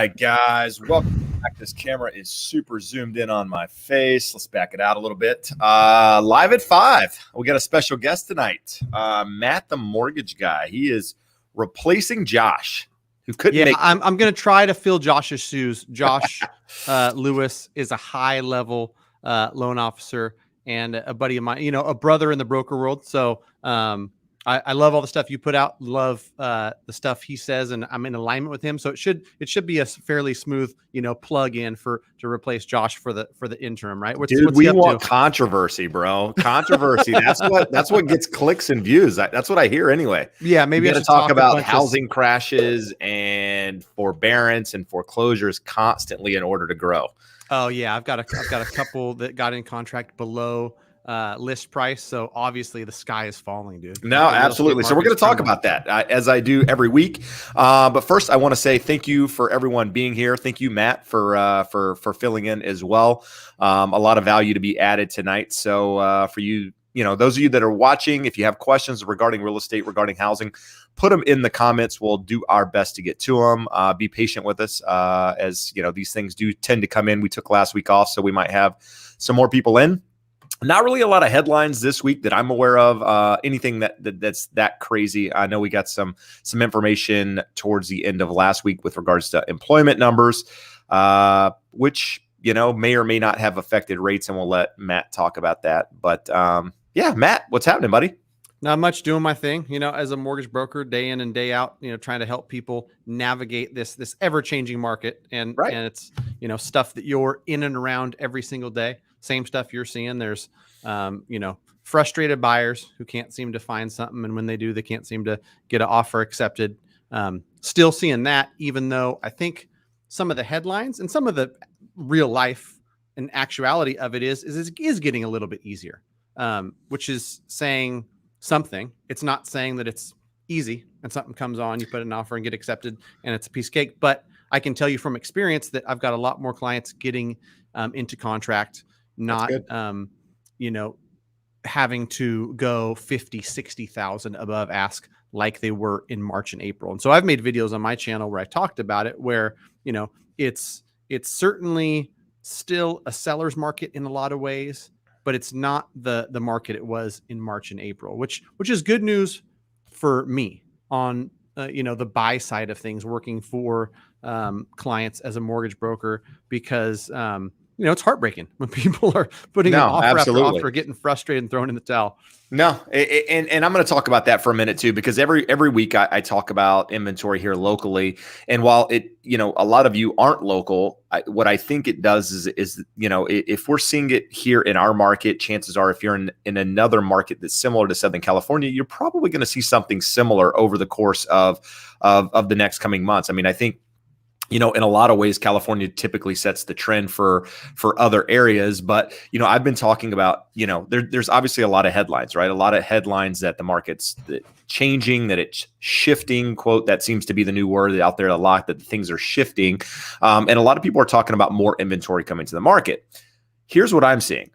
right, guys, welcome back. This camera is super zoomed in on my face. Let's back it out a little bit. Live at 5, we got a special guest tonight, Matt, the mortgage guy. He is replacing Josh, who couldn't make. I'm going to try to fill Josh's shoes. Josh Lewis is a high-level loan officer and a buddy of mine, a brother in the broker world. So I love all the stuff you put out, love the stuff he says, and I'm in alignment with him. So it should be a fairly smooth, plug in to replace Josh for the interim, right? What's we want controversy, bro. Controversy. That's what gets clicks and views. That's what I hear anyway. Yeah, maybe I should talk about housing crashes and forbearance and foreclosures constantly in order to grow. Oh yeah, I've got a couple that got in contract below list price, so obviously the sky is falling, dude. No, absolutely. So we're going to talk about that as I do every week. But first, I want to say thank you for everyone being here. Thank you, Matt, for filling in as well. A lot of value to be added tonight. So for you, those of you that are watching, if you have questions regarding real estate, regarding housing, put them in the comments. We'll do our best to get to them. Be patient with us as these things do tend to come in. We took last week off, so we might have some more people in. Not really a lot of headlines this week that I'm aware of. Anything that's that crazy. I know we got some information towards the end of last week with regards to employment numbers, which may or may not have affected rates, and we'll let Matt talk about that. But yeah, Matt, what's happening, buddy? Not much, doing my thing, as a mortgage broker, day in and day out, trying to help people navigate this ever-changing market. And it's, stuff that you're in and around every single day. Same stuff you're seeing. There's, frustrated buyers who can't seem to find something. And when they do, they can't seem to get an offer accepted. Still seeing that, even though I think some of the headlines and some of the real life and actuality of it is getting a little bit easier, which is saying something. It's not saying that it's easy and something comes on, you put an offer and get accepted and it's a piece of cake. But I can tell you from experience that I've got a lot more clients getting into contract, not, having to go 50, 60,000 above ask like they were in March and April. And so I've made videos on my channel where I talked about it, where, it's certainly still a seller's market in a lot of ways, but it's not the market it was in March and April, which is good news for me on, the buy side of things, working for clients as a mortgage broker, because, it's heartbreaking when people are putting an offer after offer, getting frustrated and throwing in the towel. No, and I'm going to talk about that for a minute too, because every week I talk about inventory here locally. And while a lot of you aren't local, what I think it does is if we're seeing it here in our market, chances are if you're in another market that's similar to Southern California, you're probably going to see something similar over the course of the next coming months. I mean, I think, in a lot of ways, California typically sets the trend for other areas. But, I've been talking about, there's obviously a lot of headlines, right? A lot of headlines that the market's changing, that it's shifting, quote, that seems to be the new word out there a lot, that things are shifting. And a lot of people are talking about more inventory coming to the market. Here's what I'm seeing.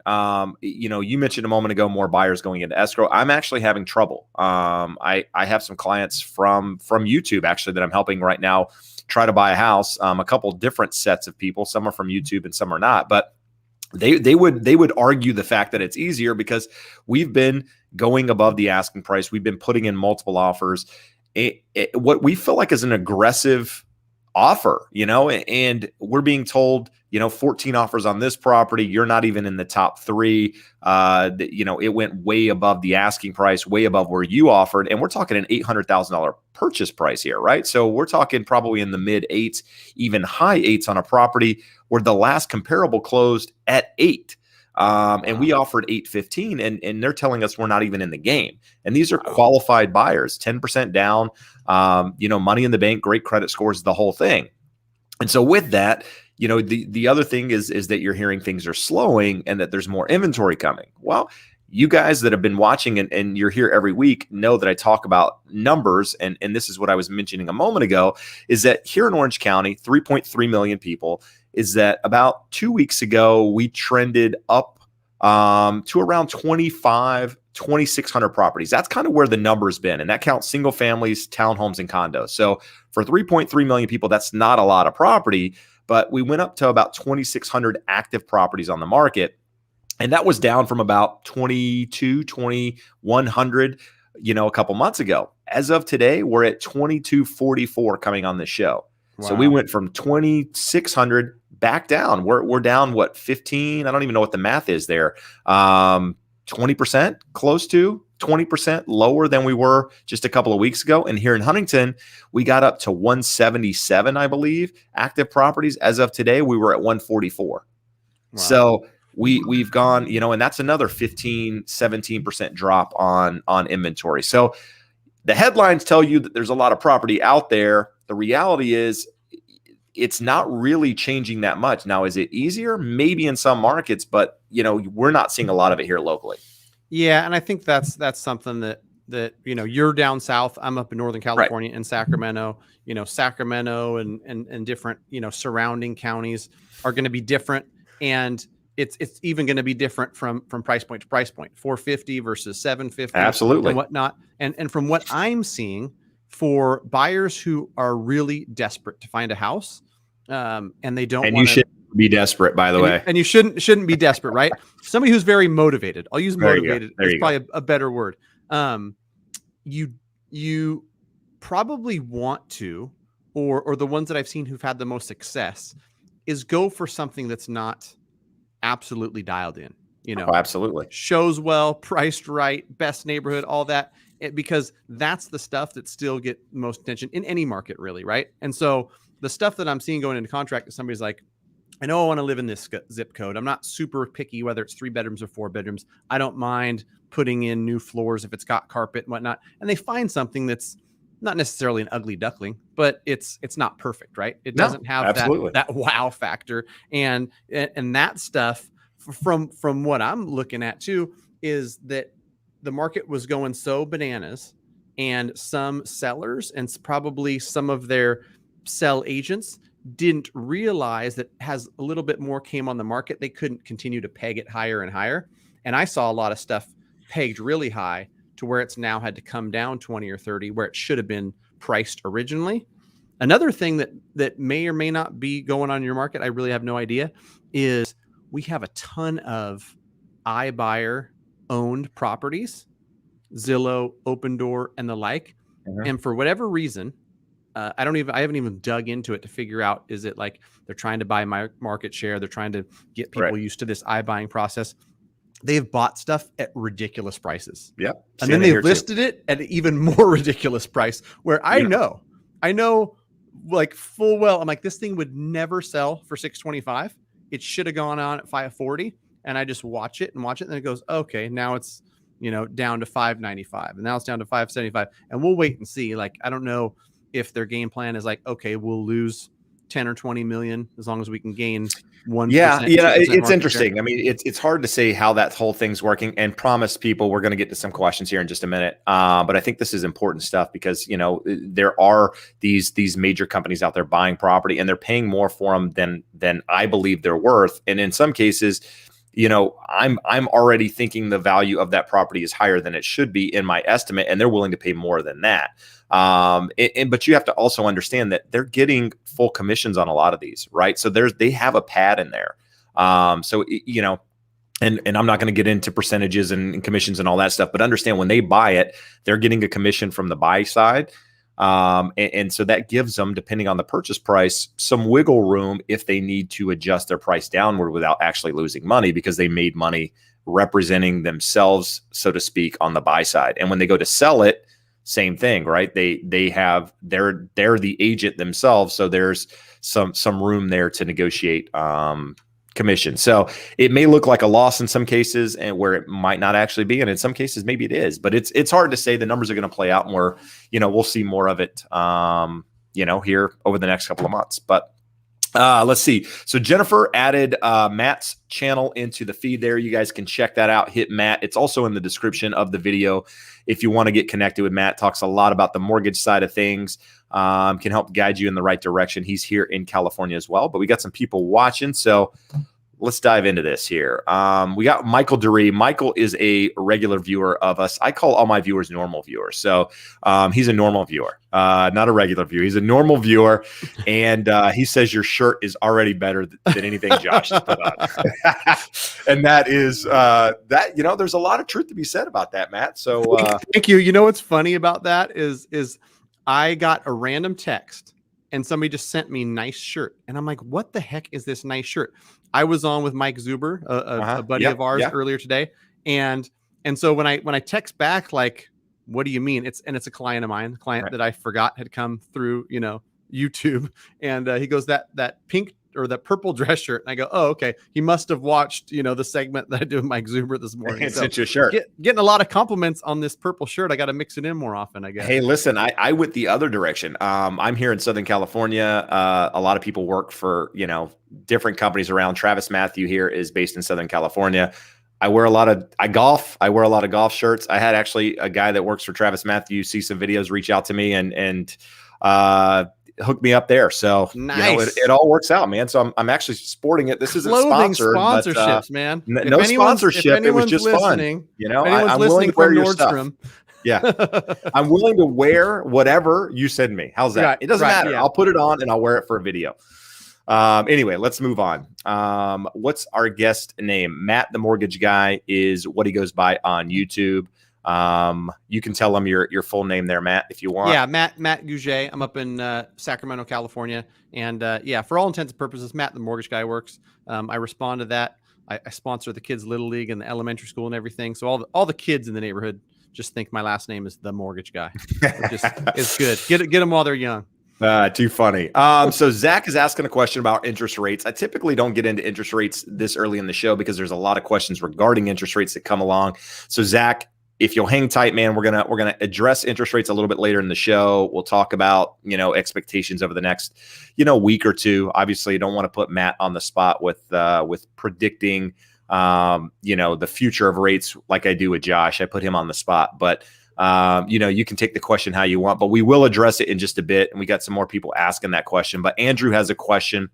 You mentioned a moment ago, more buyers going into escrow. I'm actually having trouble. I have some clients from YouTube actually that I'm helping right now try to buy a house. A couple different sets of people. Some are from YouTube and some are not. But they would argue the fact that it's easier because we've been going above the asking price. We've been putting in multiple offers. What we feel like is an aggressive offer, and we're being told, 14 offers on this property. You're not even in the top 3. It went way above the asking price, way above where you offered. And we're talking an $800,000 purchase price here, right? So we're talking probably in the mid 8s, even high 8s on a property where the last comparable closed at 8. And we offered 815 and they're telling us we're not even in the game. And these are qualified buyers, 10% down, money in the bank, great credit scores, the whole thing. And so with that, the other thing is that you're hearing things are slowing and that there's more inventory coming. Well, you guys that have been watching and you're here every week know that I talk about numbers. And this is what I was mentioning a moment ago, is that here in Orange County, 3.3 million people, is that about 2 weeks ago, we trended up to around 25 2,600 properties. That's kind of where the number's been. And that counts single families, townhomes, and condos. So for 3.3 million people, that's not a lot of property, but we went up to about 2,600 active properties on the market. And that was down from about 2,100, a couple months ago. As of today, we're at 2,244 coming on this show. Wow. So we went from 2,600 back down. We're down, 15? I don't even know what the math is there. 20%, close to 20% lower than we were just a couple of weeks ago. And here in Huntington, we got up to 177, I believe, active properties. As of today, we were at 144. Wow. So we've gone, and that's another 17% drop on inventory. So the headlines tell you that there's a lot of property out there. The reality is it's not really changing that much. Now, is it easier? Maybe in some markets, but we're not seeing a lot of it here locally. Yeah. And I think that's something that, you're down south. I'm up in Northern California, right, in Sacramento. Sacramento and different, surrounding counties are going to be different. And it's even going to be different from price point to price point, 450 versus 750. Absolutely. And whatnot. And from what I'm seeing, for buyers who are really desperate to find a house, and they don't want to, you should be desperate, by the way. And you shouldn't be desperate, right? Somebody who's very motivated. I'll use motivated. It's probably a better word. You probably want to, or the ones that I've seen who've had the most success, is go for something that's not absolutely dialed in. Oh, absolutely. Shows well, priced right, best neighborhood, all that. Because that's the stuff that still get most attention in any market, really, right? And so the stuff that I'm seeing going into contract is somebody's like, I know I want to live in this zip code. I'm not super picky whether it's 3 bedrooms or 4 bedrooms. I don't mind putting in new floors if it's got carpet and whatnot. And they find something that's not necessarily an ugly duckling, but it's not perfect, right? It doesn't have that wow factor. And that stuff from what I'm looking at too is that the market was going so bananas, and some sellers and probably some of their sell agents didn't realize that as a little bit more came on the market, they couldn't continue to peg it higher and higher. And I saw a lot of stuff pegged really high to where it's now had to come down 20 or 30, where it should have been priced originally. Another thing that may or may not be going on in your market, I really have no idea, is we have a ton of iBuyer owned properties, Zillow, Open Door, and the like. Mm-hmm. And for whatever reason, I haven't even dug into it to figure out, is it like they're trying to buy my market share? They're trying to get people used to this iBuying process. They've bought stuff at ridiculous prices. Yep. And then they've listed it at an even more ridiculous price, where I know like full well, I'm like, this thing would never sell for $625. It should have gone on at $540. And I just watch it. And then it goes, okay, now it's, down to $595, and now it's down to $575, and we'll wait and see. Like, I don't know if their game plan is like, okay, we'll lose 10 or 20 million as long as we can gain 1%. Yeah, it's interesting. Share. I mean, it's hard to say how that whole thing's working, and promise people we're going to get to some questions here in just a minute. But I think this is important stuff because, there are these major companies out there buying property, and they're paying more for them than I believe they're worth. And in some cases, I'm already thinking the value of that property is higher than it should be in my estimate, and they're willing to pay more than that. But you have to also understand that they're getting full commissions on a lot of these, right? So they have a pad in there. And I'm not going to get into percentages and commissions and all that stuff, but understand when they buy it, they're getting a commission from the buy side. And so that gives them, depending on the purchase price, some wiggle room if they need to adjust their price downward without actually losing money, because they made money representing themselves, so to speak, on the buy side. And when they go to sell it, same thing, right? They're the agent themselves. So there's some room there to negotiate, commission. So it may look like a loss in some cases, and where it might not actually be. And in some cases, maybe it is, but it's hard to say. The numbers are going to play out, and we'll see more of it, here over the next couple of months. But let's see. So Jennifer added Matt's channel into the feed there. You guys can check that out. Hit Matt. It's also in the description of the video if you want to get connected with Matt. Talks a lot about the mortgage side of things. Can help guide you in the right direction. He's here in California as well, but we got some people watching. So let's dive into this here. We got Michael Duree. Michael is a regular viewer of us. I call all my viewers normal viewers. So he's a normal viewer, not a regular viewer. He's a normal viewer. And he says your shirt is already better than anything Josh has put on. And that is that, there's a lot of truth to be said about that, Matt. So thank you. You know what's funny about that is I got a random text and somebody just sent me nice shirt. And I'm like, what the heck is this nice shirt? I was on with Mike Zuber, a buddy of ours earlier today. And so when I text back, like, what do you mean? It's a client of mine, that I forgot had come through, YouTube. And he goes, that pink or that purple dress shirt. And I go, oh, okay. He must have watched, the segment that I do with Mike Zuber this morning. So your shirt. Getting a lot of compliments on this purple shirt. I got to mix it in more often, I guess. Hey, listen, I went the other direction. I'm here in Southern California. A lot of people work for, different companies around. Travis Matthew here is based in Southern California. I golf. I wear a lot of golf shirts. I had actually a guy that works for Travis Matthew see some videos, reach out to me and hook me up there. So nice. It all works out, man. So I'm actually sporting it. This isn't sponsored, sponsorships, man. No sponsorship. It was just fun. I'm willing to wear your stuff. Yeah. I'm willing to wear whatever you send me. How's that? Right, it doesn't matter. Yeah. I'll put it on and I'll wear it for a video. Anyway, let's move on. What's our guest name? Matt, the mortgage guy, is what he goes by on YouTube. You can tell him your full name there, Matt, if you want. Yeah, Matt Gouget. I'm up in Sacramento, California. And for all intents and purposes, Matt, the mortgage guy, works. I respond to that. I sponsor the kids' little league and the elementary school and everything. So all the kids in the neighborhood just think my last name is the mortgage guy. It's good. Get them while they're young. Too funny. So Zach is asking a question about interest rates. I typically don't get into interest rates this early in the show because there's a lot of questions regarding interest rates that come along. So Zach, if you'll hang tight, man, we're gonna address interest rates a little bit later in the show. We'll talk about expectations over the next week or two. Obviously, you don't want to put Matt on the spot with predicting the future of rates like I do with Josh. I put him on the spot, but you can take the question how you want, but we will address it in just a bit. And we got some more people asking that question. But Andrew has a question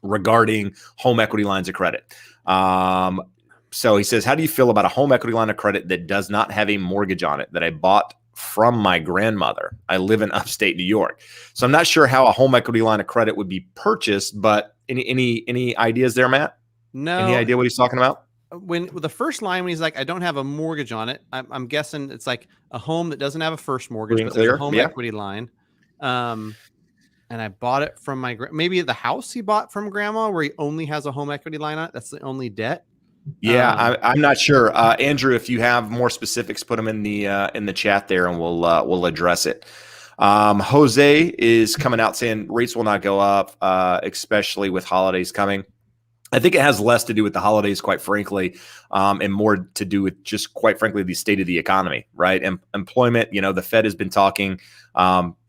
regarding home equity lines of credit. So he says, how do you feel about a home equity line of credit that does not have a mortgage on it that I bought from my grandmother? I live in upstate New York. So I'm not sure how a home equity line of credit would be purchased, but any ideas there, Matt? No. Any idea what he's talking about? When the first line, when he's like, I don't have a mortgage on it, I'm guessing it's like a home that doesn't have a first mortgage, but there's a home equity line. And I bought it from maybe the house he bought from grandma where he only has a home equity line on it. That's the only debt. Yeah, I'm not sure. Andrew, if you have more specifics, put them in the chat there and we'll address it. Jose is coming out saying rates will not go up, especially with holidays coming. I think it has less to do with the holidays, quite frankly, and more to do with just, quite frankly, the state of the economy, right? And employment, the Fed has been talking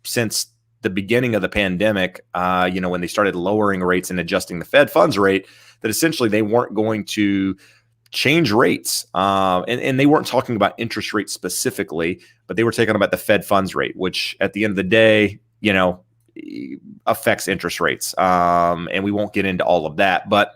since the beginning of the pandemic, when they started lowering rates and adjusting the Fed funds rate, that essentially they weren't going to change rates. And they weren't talking about interest rates specifically, but they were talking about the Fed funds rate, which at the end of the day, affects interest rates. And we won't get into all of that. But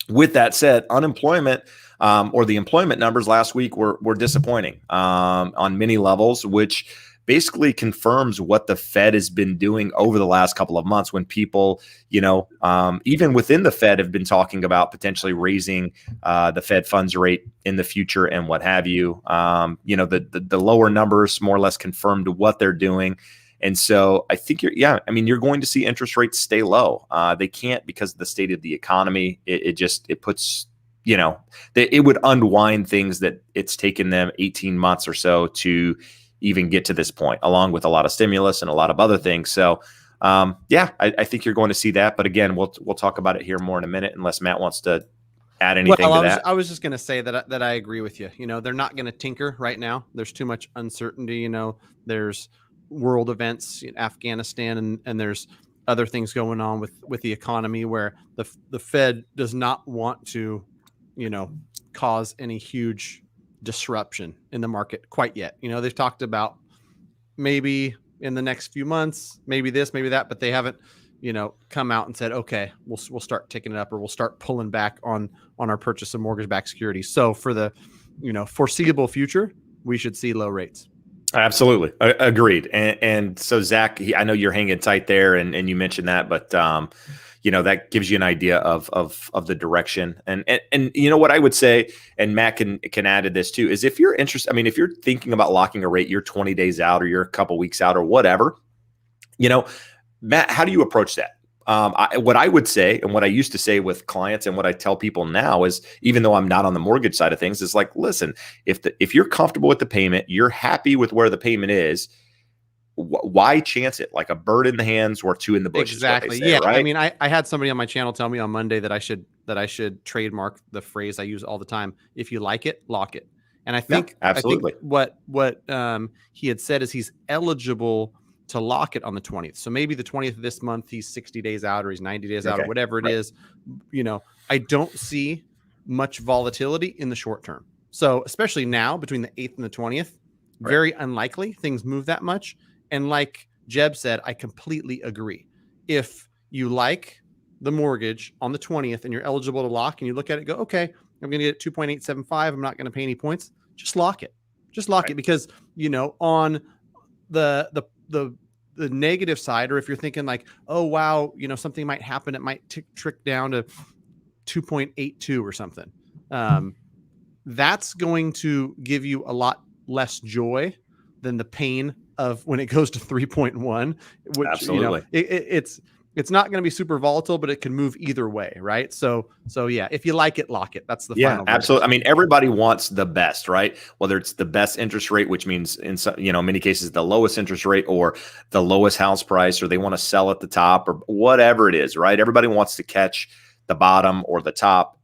with that said, unemployment or the employment numbers last week were disappointing on many levels, which basically confirms what the Fed has been doing over the last couple of months when people, even within the Fed have been talking about potentially raising the Fed funds rate in the future and what have you. The lower numbers more or less confirmed what they're doing. And so I think you're going to see interest rates stay low. They can't because of the state of the economy. It puts, it would unwind things that it's taken them 18 months or so to even get to this point, along with a lot of stimulus and a lot of other things. So, I think you're going to see that. But again, we'll talk about it here more in a minute, unless Matt wants to add anything to that. I was just going to say that I agree with you. They're not going to tinker right now. There's too much uncertainty. There's world events in Afghanistan and there's other things going on with the economy where the Fed does not want to, cause any huge disruption in the market quite yet. They've talked about maybe in the next few months, maybe this, maybe that, but they haven't, come out and said, okay, we'll start ticking it up, or we'll start pulling back on our purchase of mortgage-backed securities. So for the, foreseeable future, we should see low rates. Absolutely. Agreed. And so Zach, I know you're hanging tight there and you mentioned that, but that gives you an idea of the direction. And what I would say, and Matt can add to this too, is if you're interested, if you're thinking about locking a rate, you're 20 days out or you're a couple weeks out or whatever, Matt, how do you approach that? What I would say, and what I used to say with clients, and what I tell people now is, even though I'm not on the mortgage side of things, is like, listen, if you're comfortable with the payment, you're happy with where the payment is, why chance it? Like a bird in the hands or two in the bushes. Exactly. Say, yeah. right? I had somebody on my channel tell me on Monday that I should trademark the phrase I use all the time. If you like it, lock it. And I think, absolutely. what he had said is he's eligible to lock it on the 20th. So maybe the 20th of this month, he's 60 days out, or he's 90 days out, or whatever it is. I don't see much volatility in the short term. So especially now between the 8th and the 20th, very unlikely things move that much. And like Jeb said, I completely agree. If you like the mortgage on the 20th and you're eligible to lock, and you look at it and go, okay, I'm going to get 2.875. I'm not going to pay any points. Just lock it. Just lock it, because, on the negative side, or if you're thinking like, oh, wow, something might happen, it might trick down to 2.82 or something. That's going to give you a lot less joy than the pain of when it goes to 3.1, which, absolutely. It's not going to be super volatile, but it can move either way. Right. So yeah, if you like it, lock it. That's the final verdict. Absolutely. Everybody wants the best, right? Whether it's the best interest rate, which means in some, many cases, the lowest interest rate, or the lowest house price, or they want to sell at the top, or whatever it is, right? Everybody wants to catch the bottom or the top,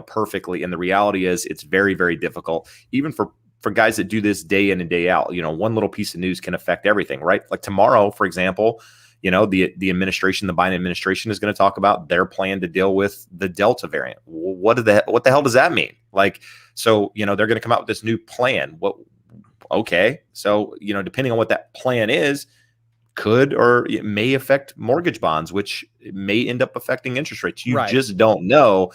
perfectly. And the reality is it's very, very difficult, even for guys that do this day in and day out. One little piece of news can affect everything, right? Like tomorrow, for example, the administration, the Biden administration, is going to talk about their plan to deal with the Delta variant. What the hell does that mean? Like, so, they're going to come out with this new plan. Okay. So, depending on what that plan is, could or it may affect mortgage bonds, which may end up affecting interest rates. You just don't know.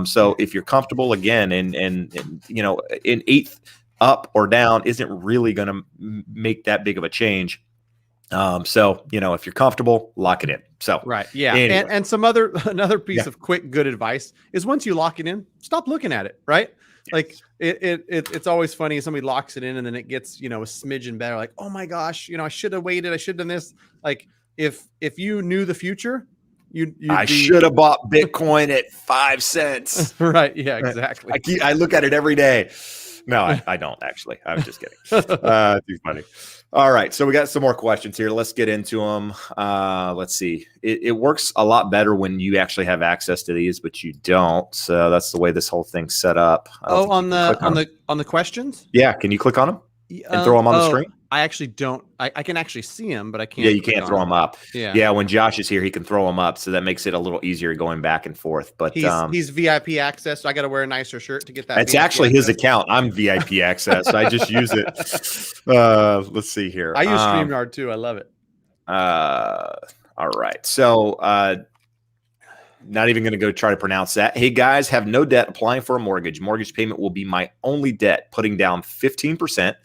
So if you're comfortable, again, and an 8th up or down isn't really going to make that big of a change. So, if you're comfortable, lock it in. So, Yeah. Anyway. And another piece of quick, good advice is, once you lock it in, stop looking at it. Right. Yes. Like it's always funny. Somebody locks it in and then it gets, a smidgen better. Like, oh my gosh, I should have waited. I should have done this. Like if you knew the future, I should have bought Bitcoin at 5 cents. Right. Yeah, exactly. I look at it every day. No, I don't actually. I was just kidding. Too funny. All right. So we got some more questions here. Let's get into them. Let's see. It works a lot better when you actually have access to these, but you don't. So that's the way this whole thing's set up. On the questions? Yeah. Can you click on them and throw them on the screen? I actually don't. I can actually see them, but I can't. Yeah, you can't throw them up. Yeah. When Josh is here, he can throw them up, so that makes it a little easier going back and forth. But he's VIP access, so I got to wear a nicer shirt to get that. It's actually his account. I'm VIP access. So I just use it. Let's see here. I use StreamYard too. I love it. All right. So not even going to go try to pronounce that. Hey guys, have no debt, applying for a mortgage. Mortgage payment will be my only debt, putting down 15%.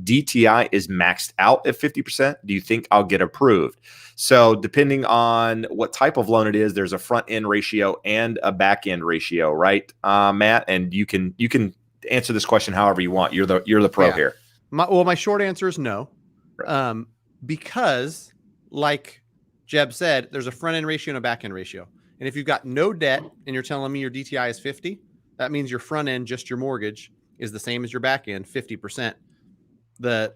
DTI is maxed out at 50%. Do you think I'll get approved? So depending on what type of loan it is, there's a front end ratio and a back end ratio, right, Matt? And you can answer this question however you want. You're the pro here. My short answer is no, because like Jeb said, there's a front end ratio and a back end ratio. And if you've got no debt and you're telling me your DTI is 50, that means your front end, just your mortgage, is the same as your back end, 50%. The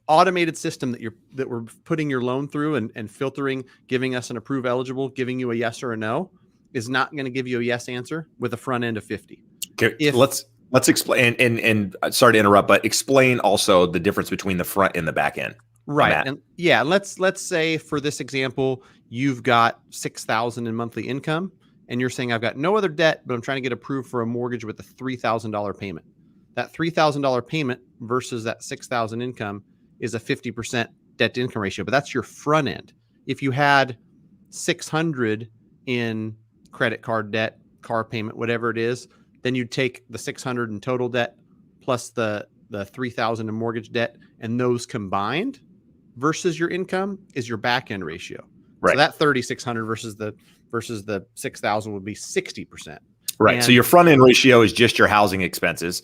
automated system that we're putting your loan through and filtering, giving us an approve eligible, giving you a yes or a no, is not going to give you a yes answer with a front end of 50. Okay, let's explain, and sorry to interrupt, but explain also the difference between the front and the back end. Right. And let's say for this example, you've got $6,000 in monthly income and you're saying I've got no other debt, but I'm trying to get approved for a mortgage with a $3,000 payment. That $3,000 payment versus that $6,000 income is a 50% debt to income ratio, but that's your front end. if you had 600 in credit card debt, car payment, whatever it is, then you'd take the 600 in total debt plus the 3,000 in mortgage debt, and those combined versus your income is your back end ratio. Right. So that 3,600 versus the 6,000 would be 60%. Right. And so your front end ratio is just your housing expenses,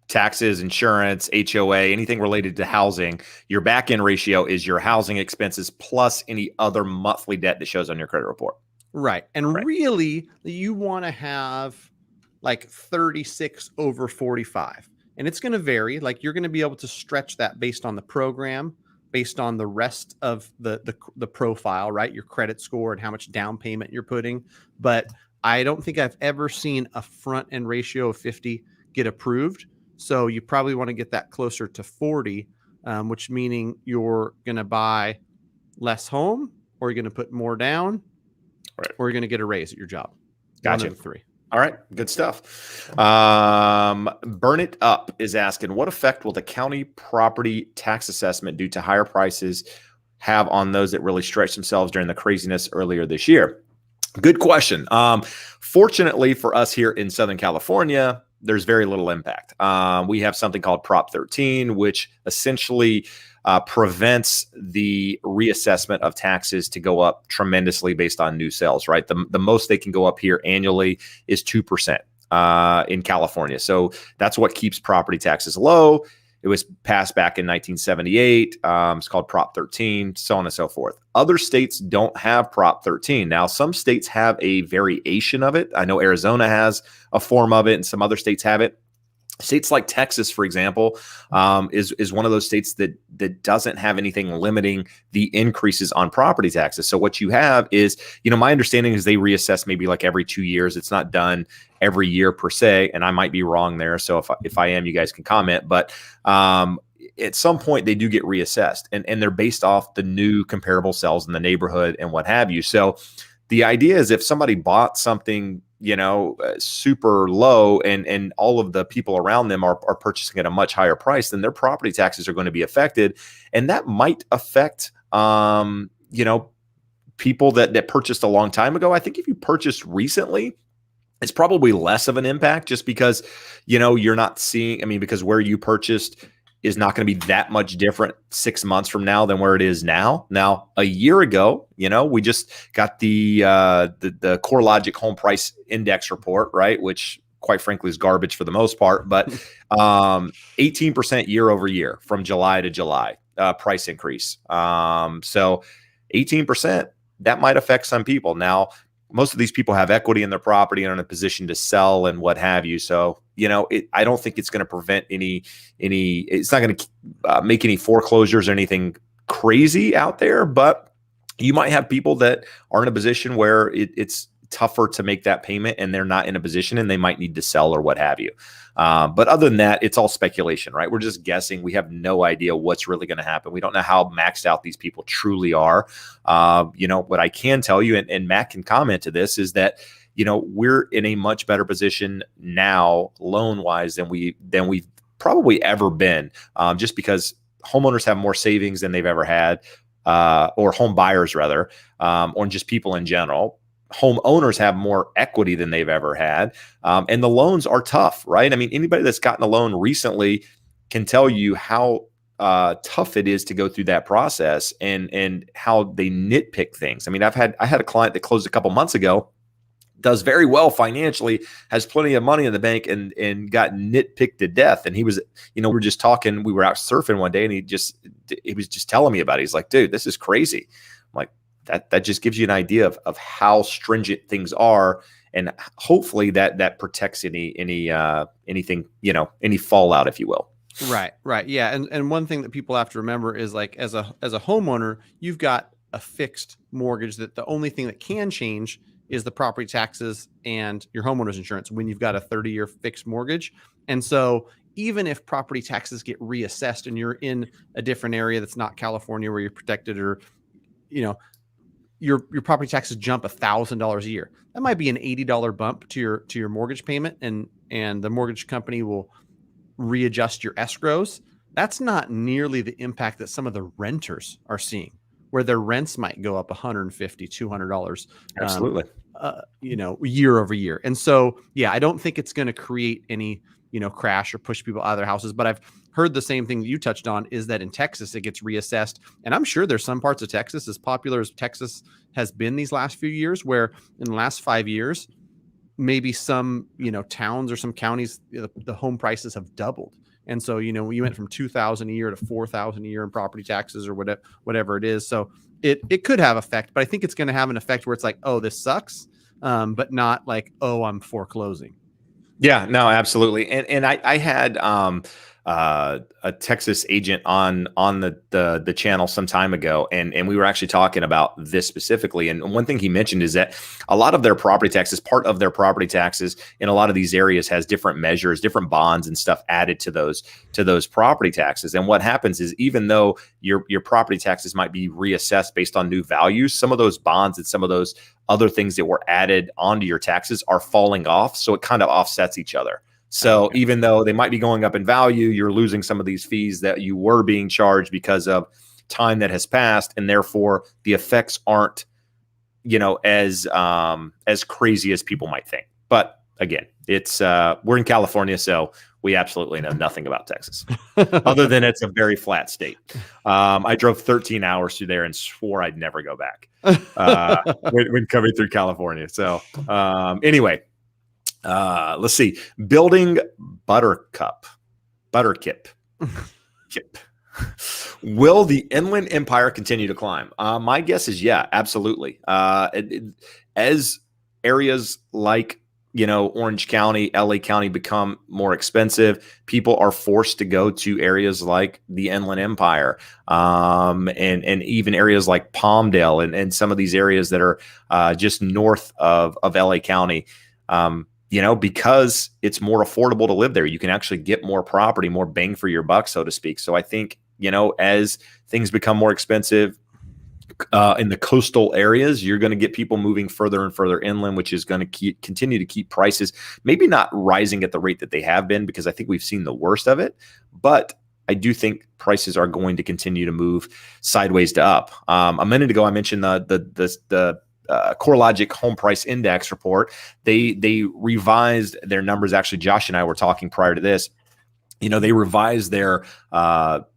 taxes, insurance, HOA, anything related to housing. Your back end ratio is your housing expenses plus any other monthly debt that shows on your credit report. Right. And really, you want to have like 36 over 45. And it's going to vary. Like you're going to be able to stretch that based on the program, based on the rest of the profile, right? Your credit score and how much down payment you're putting. But I don't think I've ever seen a front end ratio of 50 get approved. So you probably want to get that closer to 40, which meaning you're going to buy less home, or you're going to put more down, or you're going to get a raise at your job. Gotcha. One of the three. All right. Good stuff. Burn It Up is asking, what effect will the county property tax assessment due to higher prices have on those that really stretched themselves during the craziness earlier this year? Good question. Fortunately for us here in Southern California, there's very little impact. We have something called Prop 13, which essentially prevents the reassessment of taxes to go up tremendously based on new sales, right? The most they can go up here annually is 2% in California. So that's what keeps property taxes low. It was passed back in 1978. It's called Prop 13, so on and so forth. Other states don't have Prop 13. Now, some states have a variation of it. I know Arizona has a form of it, and some other states have it. States like Texas, for example, is one of those states that doesn't have anything limiting the increases on property taxes. So what you have is, my understanding is they reassess maybe like every 2 years. It's not done every year per se, and I might be wrong there. So if I am, you guys can comment. But at some point, they do get reassessed, and they're based off the new comparable sales in the neighborhood and what have you. So the idea is if somebody bought something super low and all of the people around them are purchasing at a much higher price, then their property taxes are going to be affected. And that might affect, people that purchased a long time ago. I think if you purchased recently, it's probably less of an impact just because, you're not seeing, because where you purchased is not going to be that much different 6 months from now than where it is now. Now, a year ago, we just got the CoreLogic Home Price Index report, right? Which, quite frankly, is garbage for the most part. But 18% year over year from July to July price increase. So 18%, that might affect some people. Now, most of these people have equity in their property and are in a position to sell and what have you. So, I don't think it's going to prevent it's not going to make any foreclosures or anything crazy out there, but you might have people that are in a position where it's tougher to make that payment and they're not in a position and they might need to sell or what have you. But other than that, it's all speculation, right? We're just guessing. We have no idea what's really going to happen. We don't know how maxed out these people truly are. What I can tell you, and Matt can comment to this, is that, we're in a much better position now loan-wise than we've probably ever been, just because homeowners have more savings than they've ever had, or home buyers rather, or just people in general. Homeowners have more equity than they've ever had. And the loans are tough, right? Anybody that's gotten a loan recently can tell you how tough it is to go through that process and how they nitpick things. I had a client that closed a couple months ago, does very well financially, has plenty of money in the bank, and got nitpicked to death. And he was, we were just talking, we were out surfing one day, and he was just telling me about it. He's like, dude, this is crazy. I'm like, that just gives you an idea of how stringent things are, and hopefully that protects anything, any fallout, if you will. Right. Yeah. And one thing that people have to remember is, like, as a homeowner, you've got a fixed mortgage that the only thing that can change is the property taxes and your homeowner's insurance when you've got a 30-year fixed mortgage. And so even if property taxes get reassessed and you're in a different area that's not California where you're protected, or, your property taxes jump $1,000 a year, that might be an $80 bump to your mortgage payment, and the mortgage company will readjust your escrows. That's not nearly the impact that some of the renters are seeing, where their rents might go up $150, $200, Absolutely. year over year. And so, yeah, I don't think it's going to create any, crash or push people out of their houses. But I've heard the same thing that you touched on, is that in Texas, it gets reassessed. And I'm sure there's some parts of Texas, as popular as Texas has been these last few years, where in the last 5 years, maybe some, towns or some counties, the home prices have doubled. And so, you went from 2,000 a year to 4,000 a year in property taxes or whatever it is. So it could have effect, but I think it's going to have an effect where it's like, oh, this sucks. But not like, oh, I'm foreclosing. Yeah, no, absolutely. And I had a Texas agent on the channel some time ago, and we were actually talking about this specifically. And one thing he mentioned is that a lot of their property taxes, part of their property taxes in a lot of these areas has different measures, different bonds and stuff added to those property taxes. And what happens is, even though your property taxes might be reassessed based on new values, some of those bonds and some of those other things that were added onto your taxes are falling off. So it kind of offsets each other. So even though they might be going up in value, you're losing some of these fees that you were being charged because of time that has passed. And therefore the effects aren't, as crazy as people might think. But again, it's we're in California, so we absolutely know nothing about Texas other than it's a very flat state. I drove 13 hours through there and swore I'd never go back when coming through California. So anyway, let's see. Building Butterkip. Will the Inland Empire continue to climb? My guess is yeah, absolutely. As areas like Orange County, LA County become more expensive, people are forced to go to areas like the Inland Empire, and even areas like Palmdale and some of these areas that are just north of LA County. Because it's more affordable to live there. You can actually get more property, more bang for your buck, so to speak. So I think, as things become more expensive in the coastal areas, you're going to get people moving further and further inland, which is going to continue to keep prices maybe not rising at the rate that they have been, because I think we've seen the worst of it. But I do think prices are going to continue to move sideways to up. A minute ago, I mentioned the CoreLogic Home Price Index report. They revised their numbers. Actually, Josh and I were talking prior to this. They revised their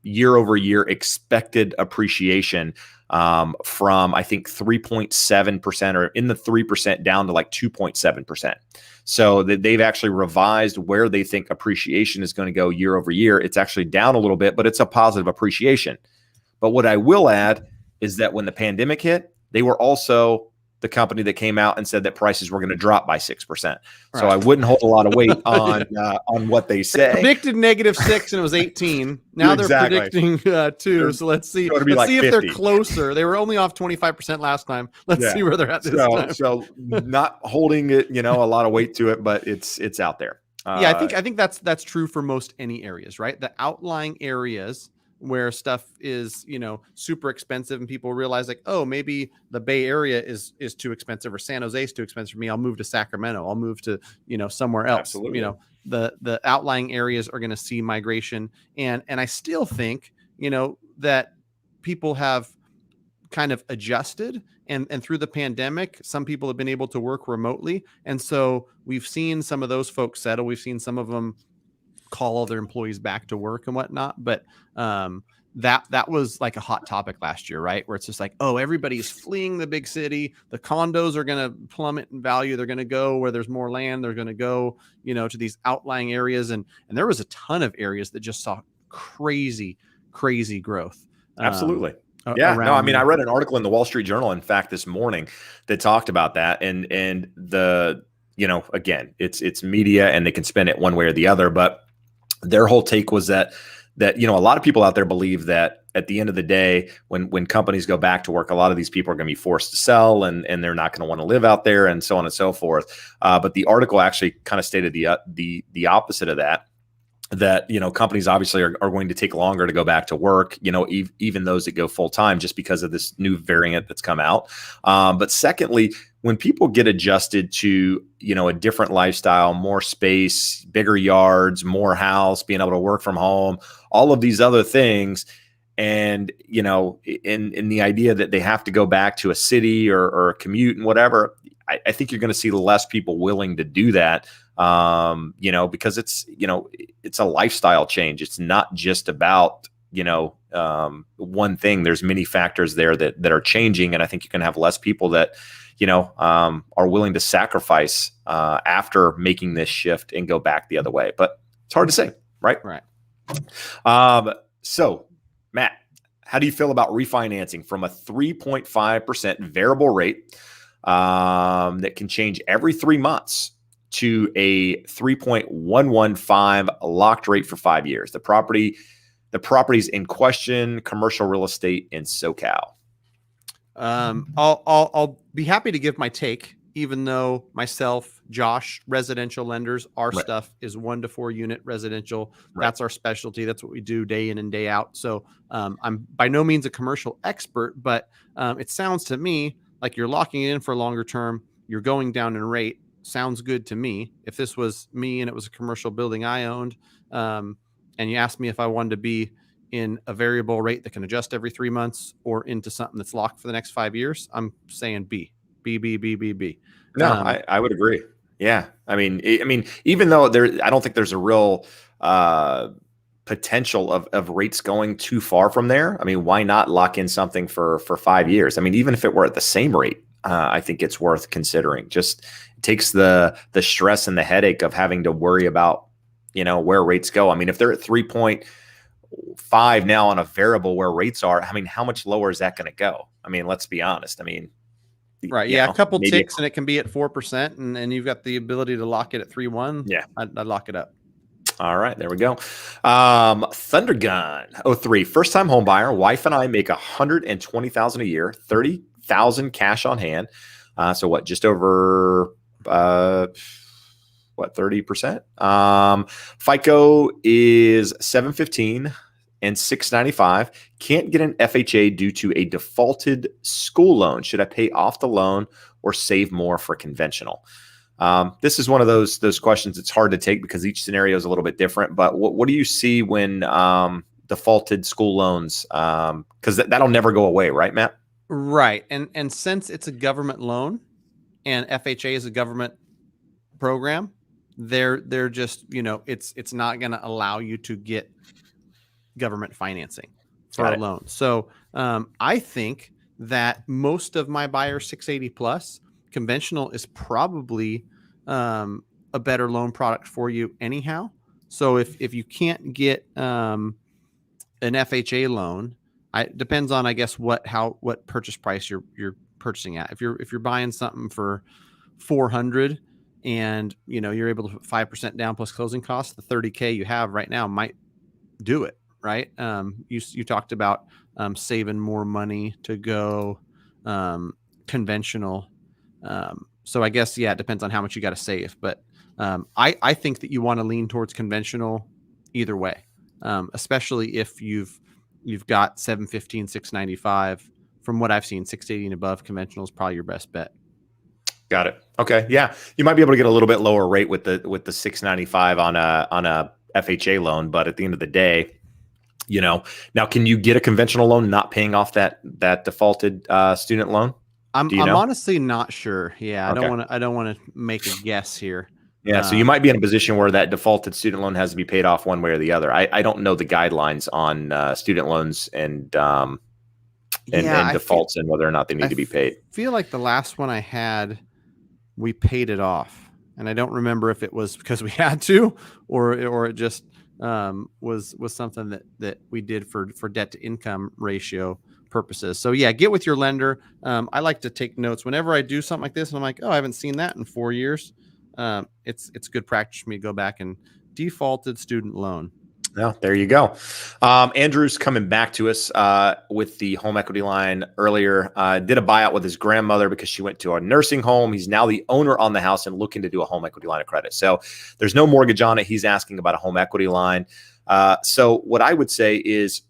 year over year expected appreciation from, I think, 3.7% or in the 3% down to like 2.7%. So they've actually revised where they think appreciation is going to go year over year. It's actually down a little bit, but it's a positive appreciation. But what I will add is that when the pandemic hit, they were also the company that came out and said that prices were going to drop by 6%. Right. So I wouldn't hold a lot of weight on what they say. They predicted -6 and it was 18. Now exactly. They're predicting 2. So let's see. Let's see if they're closer. They were only off 25% last time. Let's see where they're at this time. So not holding it, a lot of weight to it, but it's out there. I think that's true for most any areas, right? The outlying areas where stuff is, super expensive and people realize like, oh, maybe the Bay Area is too expensive, or San Jose is too expensive for me. I'll move to Sacramento. I'll move to, somewhere else. Absolutely. The outlying areas are going to see migration. And I still think, that people have kind of adjusted, and through the pandemic, some people have been able to work remotely. And so we've seen some of those folks settle. We've seen some of them call all their employees back to work and whatnot. But that was like a hot topic last year, right? Where it's just like, oh, everybody's fleeing the big city. The condos are going to plummet in value. They're going to go where there's more land. They're going to go, to these outlying areas. And there was a ton of areas that just saw crazy growth. Absolutely. Yeah, no, I mean, I read an article in the Wall Street Journal, in fact, this morning that talked about that. And the, again, it's media and they can spin it one way or the other, but their whole take was that a lot of people out there believe that at the end of the day, when companies go back to work, a lot of these people are going to be forced to sell and they're not going to want to live out there, and so on and so forth. But the article actually kind of stated the opposite of that. That, companies obviously are going to take longer to go back to work, even those that go full time, just because of this new variant that's come out. But secondly, when people get adjusted to, a different lifestyle, more space, bigger yards, more house, being able to work from home, all of these other things, And, in the idea that they have to go back to a city or a commute and whatever, I think you're going to see less people willing to do that. Because it's a lifestyle change. It's not just about, one thing. There's many factors there that are changing. And I think you can have less people that, are willing to sacrifice after making this shift and go back the other way. But it's hard to say, right? Right. So, Matt, how do you feel about refinancing from a 3.5% variable rate that can change every 3 months to a 3.115 locked rate for 5 years? The properties in question, commercial real estate in SoCal. I'll be happy to give my take, even though myself, Josh, residential lenders, our Right. stuff is 1 to 4 unit residential. Right. That's our specialty. That's what we do day in and day out. So I'm by no means a commercial expert, but it sounds to me like you're locking it in for a longer term. You're going down in rate. Sounds good to me. If this was me and it was a commercial building I owned, and you asked me if I wanted to be in a variable rate that can adjust every 3 months or into something that's locked for the next 5 years, I'm saying B. No, I would agree. Yeah. I mean, even though I don't think there's a real potential of rates going too far from there. I mean, why not lock in something for 5 years? I mean, even if it were at the same rate, I think it's worth considering. Just it takes the stress and the headache of having to worry about, where rates go. I mean, if they're at 3.5 now on a variable where rates are, I mean, how much lower is that going to go? I mean, let's be honest. I mean, right. Yeah. A couple ticks and it can be at 4%, and you've got the ability to lock it at 3.1. Yeah. I'd lock it up. All right, there we go. Thundergun 03, first time home buyer. Wife and I make $120,000 a year, 30,000 cash on hand. So what? Just over 30%. FICO is 715 and 695. Can't get an FHA due to a defaulted school loan. Should I pay off the loan or save more for conventional? This is one of those questions it's hard to take because each scenario is a little bit different. But what do you see when defaulted school loans? Because that'll never go away, right, Matt? Right. And since it's a government loan and FHA is a government program, they're just, it's not going to allow you to get government financing for a loan. So I think that most of my buyers 680 plus, conventional is probably a better loan product for you anyhow. So if you can't get an FHA loan, it depends on, I guess, what purchase price you're purchasing at. If you're buying something for 400 and you're able to put 5% down plus closing costs, the 30K you have right now might do it, right? You talked about saving more money to go conventional. So I guess, yeah, it depends on how much you got to save. But I think that you want to lean towards conventional either way, especially if you've got 715, 695. From what I've seen, 680 and above, conventional is probably your best bet. Got it. Okay. Yeah. You might be able to get a little bit lower rate with the 695 on a FHA loan, but at the end of the day, now can you get a conventional loan not paying off that defaulted student loan? I'm honestly not sure. Yeah. Okay. I don't want to make a guess here. Yeah. So you might be in a position where that defaulted student loan has to be paid off one way or the other. I don't know the guidelines on student loans and defaults and whether or not they need to be paid. I feel like the last one I had, we paid it off, and I don't remember if it was because we had to, or it just was something that we did for debt to income ratio purposes. So yeah, get with your lender. I like to take notes whenever I do something like this, and I'm like, oh, I haven't seen that in 4 years. It's good practice for me to go back and defaulted student loan. Yeah, there you go. Andrew's coming back to us with the home equity line earlier. Did a buyout with his grandmother because she went to a nursing home. He's now the owner on the house and looking to do a home equity line of credit. So there's no mortgage on it. He's asking about a home equity line. So what I would say is,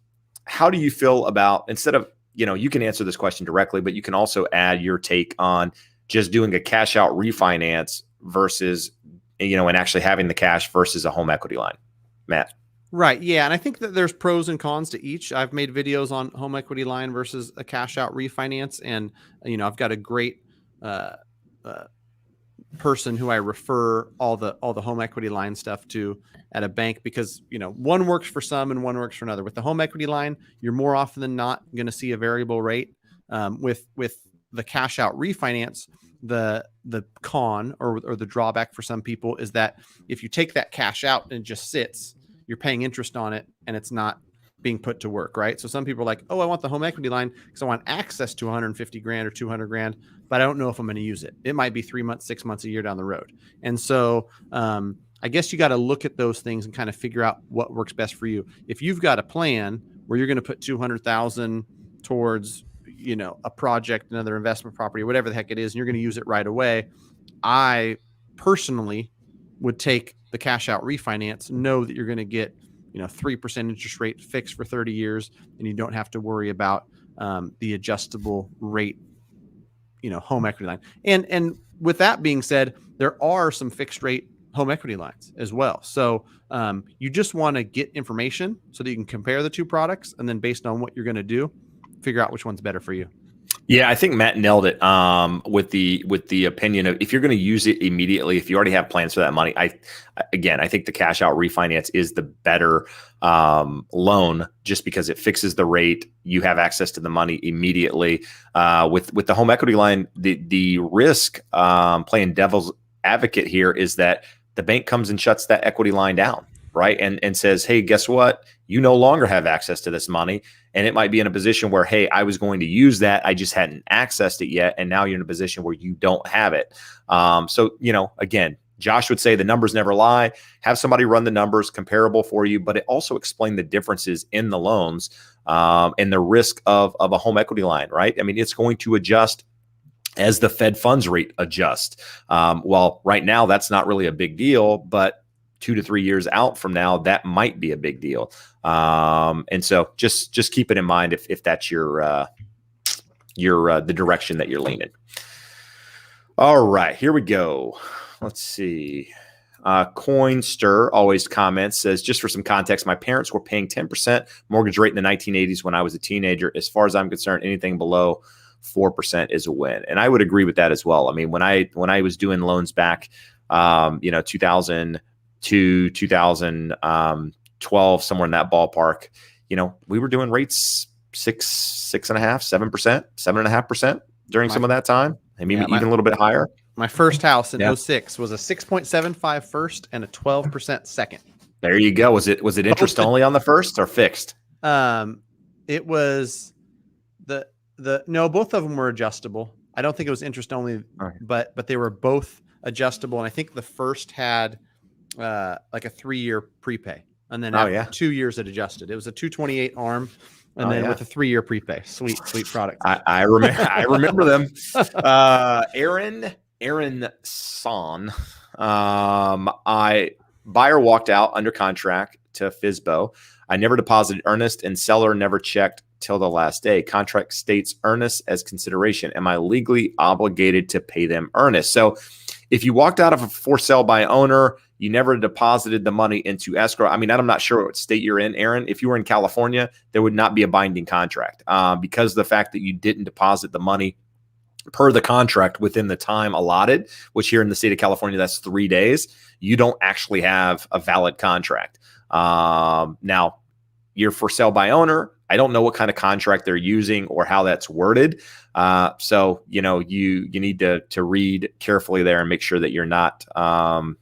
how do you feel about, instead of, you can answer this question directly, but you can also add your take on just doing a cash out refinance versus, and actually having the cash versus a home equity line. Matt. Right. Yeah. And I think that there's pros and cons to each. I've made videos on home equity line versus a cash out refinance. And, I've got a great uh, uh, person who I refer all the home equity line stuff to at a bank because, one works for some and one works for another. With the home equity line, you're more often than not going to see a variable rate. With the cash out refinance, the con or the drawback for some people is that if you take that cash out and it just sits, you're paying interest on it and it's not being put to work, right? So some people are like, oh, I want the home equity line because I want access to 150 grand or 200 grand, but I don't know if I'm going to use it. It might be 3 months, 6 months, a year down the road. And so I guess you got to look at those things and kind of figure out what works best for you. If you've got a plan where you're going to put 200,000 towards, a project, another investment property, whatever the heck it is, and you're going to use it right away, I personally would take the cash out refinance, know that you're going to get 3% interest rate fixed for 30 years, and you don't have to worry about the adjustable rate, home equity line. And with that being said, there are some fixed rate home equity lines as well. So you just want to get information so that you can compare the two products, and then based on what you're going to do, figure out which one's better for you. Yeah, I think Matt nailed it with the opinion of if you're going to use it immediately, if you already have plans for that money. I think the cash out refinance is the better loan just because it fixes the rate. You have access to the money immediately. With the home equity line, the risk, playing devil's advocate here, is that the bank comes and shuts that equity line down, right? And says, hey, guess what? You no longer have access to this money. And it might be in a position where, hey, I was going to use that, I just hadn't accessed it yet. And now you're in a position where you don't have it. So, again, Josh would say the numbers never lie. Have somebody run the numbers comparable for you, but it also explained the differences in the loans and the risk of a home equity line, right? I mean, it's going to adjust as the Fed funds rate adjusts. Well, right now, that's not really a big deal, but 2 to 3 years out from now, that might be a big deal. And so just keep it in mind if that's your the direction that you're leaning. All right, here we go. Let's see. Coinstir always comments, says, just for some context, my parents were paying 10% mortgage rate in the 1980s when I was a teenager. As far as I'm concerned, anything below 4% is a win. And I would agree with that as well. I mean, when I was doing loans back, 2000 to 2012, somewhere in that ballpark, we were doing rates 6.5%, 7%, 7.5% during some of that time. I mean, even a little bit higher. My first house in 06 was a 6.75 first and a 12% second. There you go. Was it interest only on the first or fixed? It was no, both of them were adjustable. I don't think it was interest only, but they were both adjustable. And I think the first had like a 3-year prepay, and then after 2 years it adjusted. It was a 228 ARM, and then with a 3-year prepay. Sweet product. I remember them. Aaron Son. Buyer walked out under contract to FSBO. I never deposited earnest, and seller never checked till the last day. Contract states earnest as consideration. Am I legally obligated to pay them earnest? So if you walked out of a for sale by owner, you never deposited the money into escrow. I mean, I'm not sure what state you're in, Aaron. If you were in California, there would not be a binding contract because of the fact that you didn't deposit the money per the contract within the time allotted, which here in the state of California, that's 3 days. You don't actually have a valid contract. Now, you're for sale by owner. I don't know what kind of contract they're using or how that's worded. So, you need to read carefully there and make sure that you're not,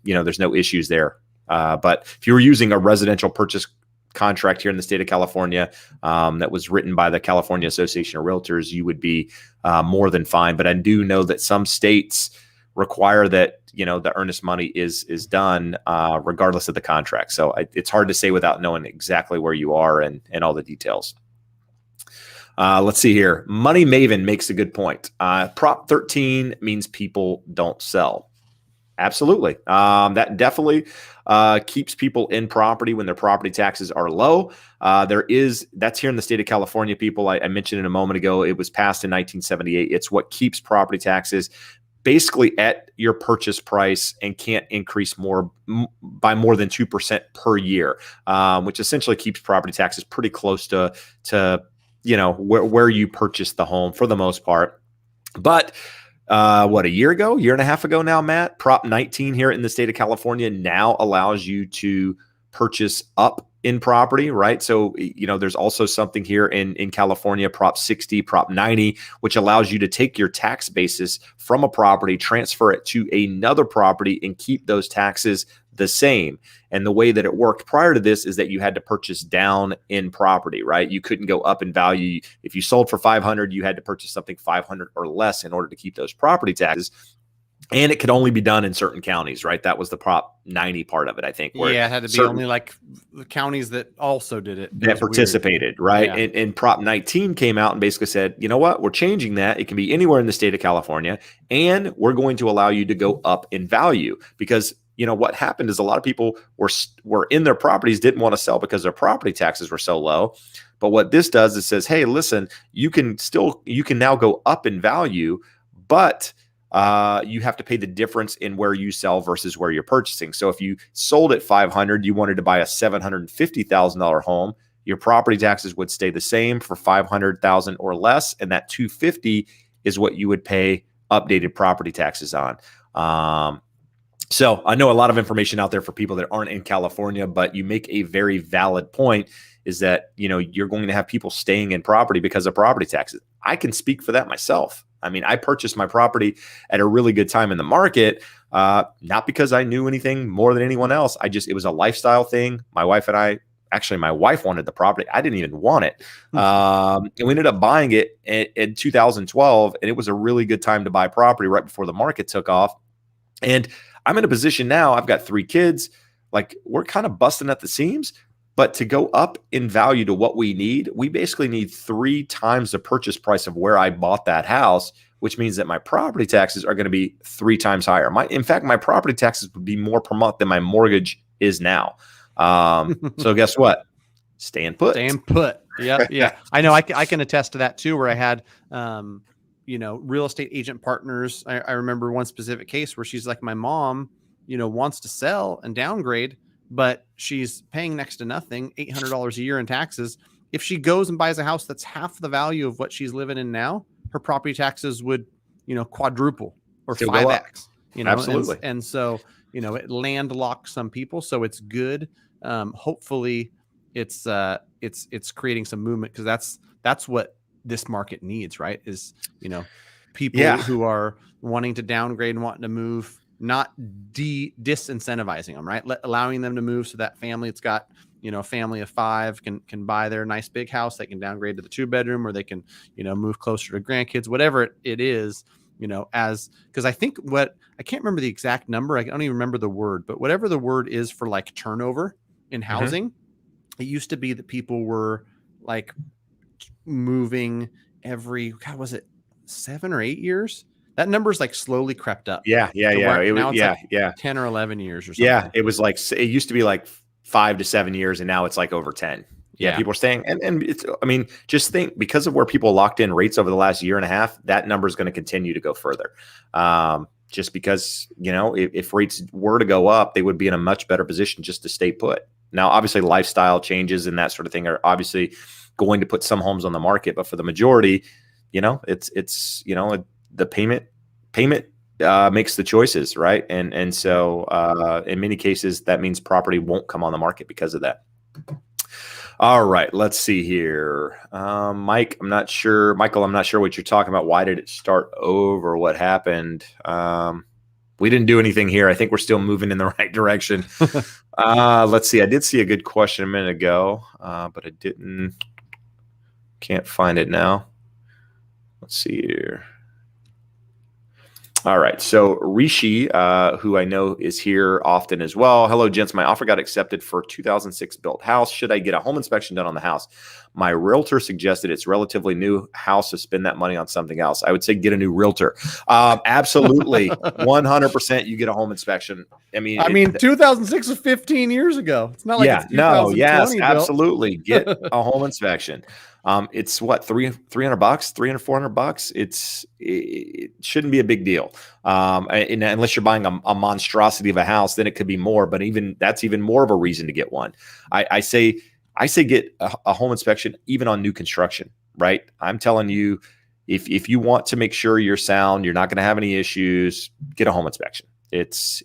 there's no issues there. But if you were using a residential purchase contract here in the state of California that was written by the California Association of Realtors, you would be more than fine. But I do know that some states require that, the earnest money is done regardless of the contract. So it's hard to say without knowing exactly where you are and all the details. Let's see here. Money Maven makes a good point. Prop 13 means people don't sell. Absolutely. That definitely keeps people in property when their property taxes are low. That's here in the state of California, people. I mentioned it a moment ago. It was passed in 1978. It's what keeps property taxes basically at your purchase price and can't increase by more than 2% per year, which essentially keeps property taxes pretty close to where you purchased the home for the most part. But a year and a half ago now, Matt, Prop 19 here in the state of California now allows you to purchase up in property, right? So, there's also something here in California, Prop 60, Prop 90, which allows you to take your tax basis from a property, transfer it to another property, and keep those taxes the same. And the way that it worked prior to this is that you had to purchase down in property, right? You couldn't go up in value. If you sold for 500, you had to purchase something 500 or less in order to keep those property taxes. And it could only be done in certain counties, right? That was the Prop 90 part of it, I think. Where it had to be only like the counties that also did it. That participated, right? Yeah. And Prop 19 came out and basically said, you know what? We're changing that. It can be anywhere in the state of California. And we're going to allow you to go up in value because what happened is a lot of people were in their properties, didn't want to sell because their property taxes were so low. But what this does is says, hey, listen, you can now go up in value, but you have to pay the difference in where you sell versus where you're purchasing. So if you sold at 500, you wanted to buy a $750,000 home, your property taxes would stay the same for 500,000 or less, and that 250 is what you would pay updated property taxes on. So I know a lot of information out there for people that aren't in California, but you make a very valid point is that, you're going to have people staying in property because of property taxes. I can speak for that myself. I mean, I purchased my property at a really good time in the market, not because I knew anything more than anyone else. It was a lifestyle thing. My wife wanted the property. I didn't even want it. And we ended up buying it in 2012, and it was a really good time to buy property right before the market took off. And I'm in a position now, I've got 3 kids, like we're kind of busting at the seams, but to go up in value to what we need, we basically need 3 times the purchase price of where I bought that house, which means that my property taxes are going to be 3 times higher. In fact, my property taxes would be more per month than my mortgage is now. So guess what? Staying put. Yeah. Yeah. I know I can attest to that too, where I had, real estate agent partners. I remember one specific case where she's like, my mom, wants to sell and downgrade, but she's paying next to nothing, $800 a year in taxes. If she goes and buys a house that's half the value of what she's living in now, her property taxes would, quadruple or 5x. Absolutely. And so, it landlocks some people. So it's good. Hopefully, it's creating some movement because that's what this market needs, right? Is, people who are wanting to downgrade and wanting to move, not disincentivizing them, right? Allowing them to move so that family that's got, a family of 5 can buy their nice big house. They can downgrade to the 2-bedroom, or they can, move closer to grandkids, whatever it is, because I think I can't remember the exact number. I don't even remember the word, but whatever the word is for like turnover in housing, it used to be that people were like moving every, God, was it 7 or 8 years? That number's like slowly crept up. Yeah. Now it's 10 or 11 years or something. Yeah. It was like, it used to be like 5 to 7 years, and now it's like over 10. Yeah. People are staying. And it's, just think, because of where people locked in rates over the last year and a half, that number is going to continue to go further. Just because, if rates were to go up, they would be in a much better position just to stay put. Now, obviously lifestyle changes and that sort of thing are obviously going to put some homes on the market, but for the majority, it's the payment makes the choices, right? And so in many cases, that means property won't come on the market because of that. All right, let's see here. Michael, I'm not sure what you're talking about. Why did it start over? What happened? We didn't do anything here. I think we're still moving in the right direction. Let's see. I did see a good question a minute ago, but I can't find it now. Let's see here. All right. So Rishi, who I know is here often as well. Hello, gents. My offer got accepted for a 2006 built house. Should I get a home inspection done on the house? My realtor suggested it's relatively new house to spend that money on something else. I would say get a new realtor. Absolutely. 100% you get a home inspection. I mean, 2006 was 15 years ago. It's not like it's 2020 yes, built. absolutely. Get a home inspection. It's what, $300, $400. It shouldn't be a big deal. And unless you're buying a monstrosity of a house, then it could be more, but that's even more of a reason to get one. I say get a home inspection, even on new construction, right? I'm telling you, if you want to make sure you're sound, you're not going to have any issues, get a home inspection. It's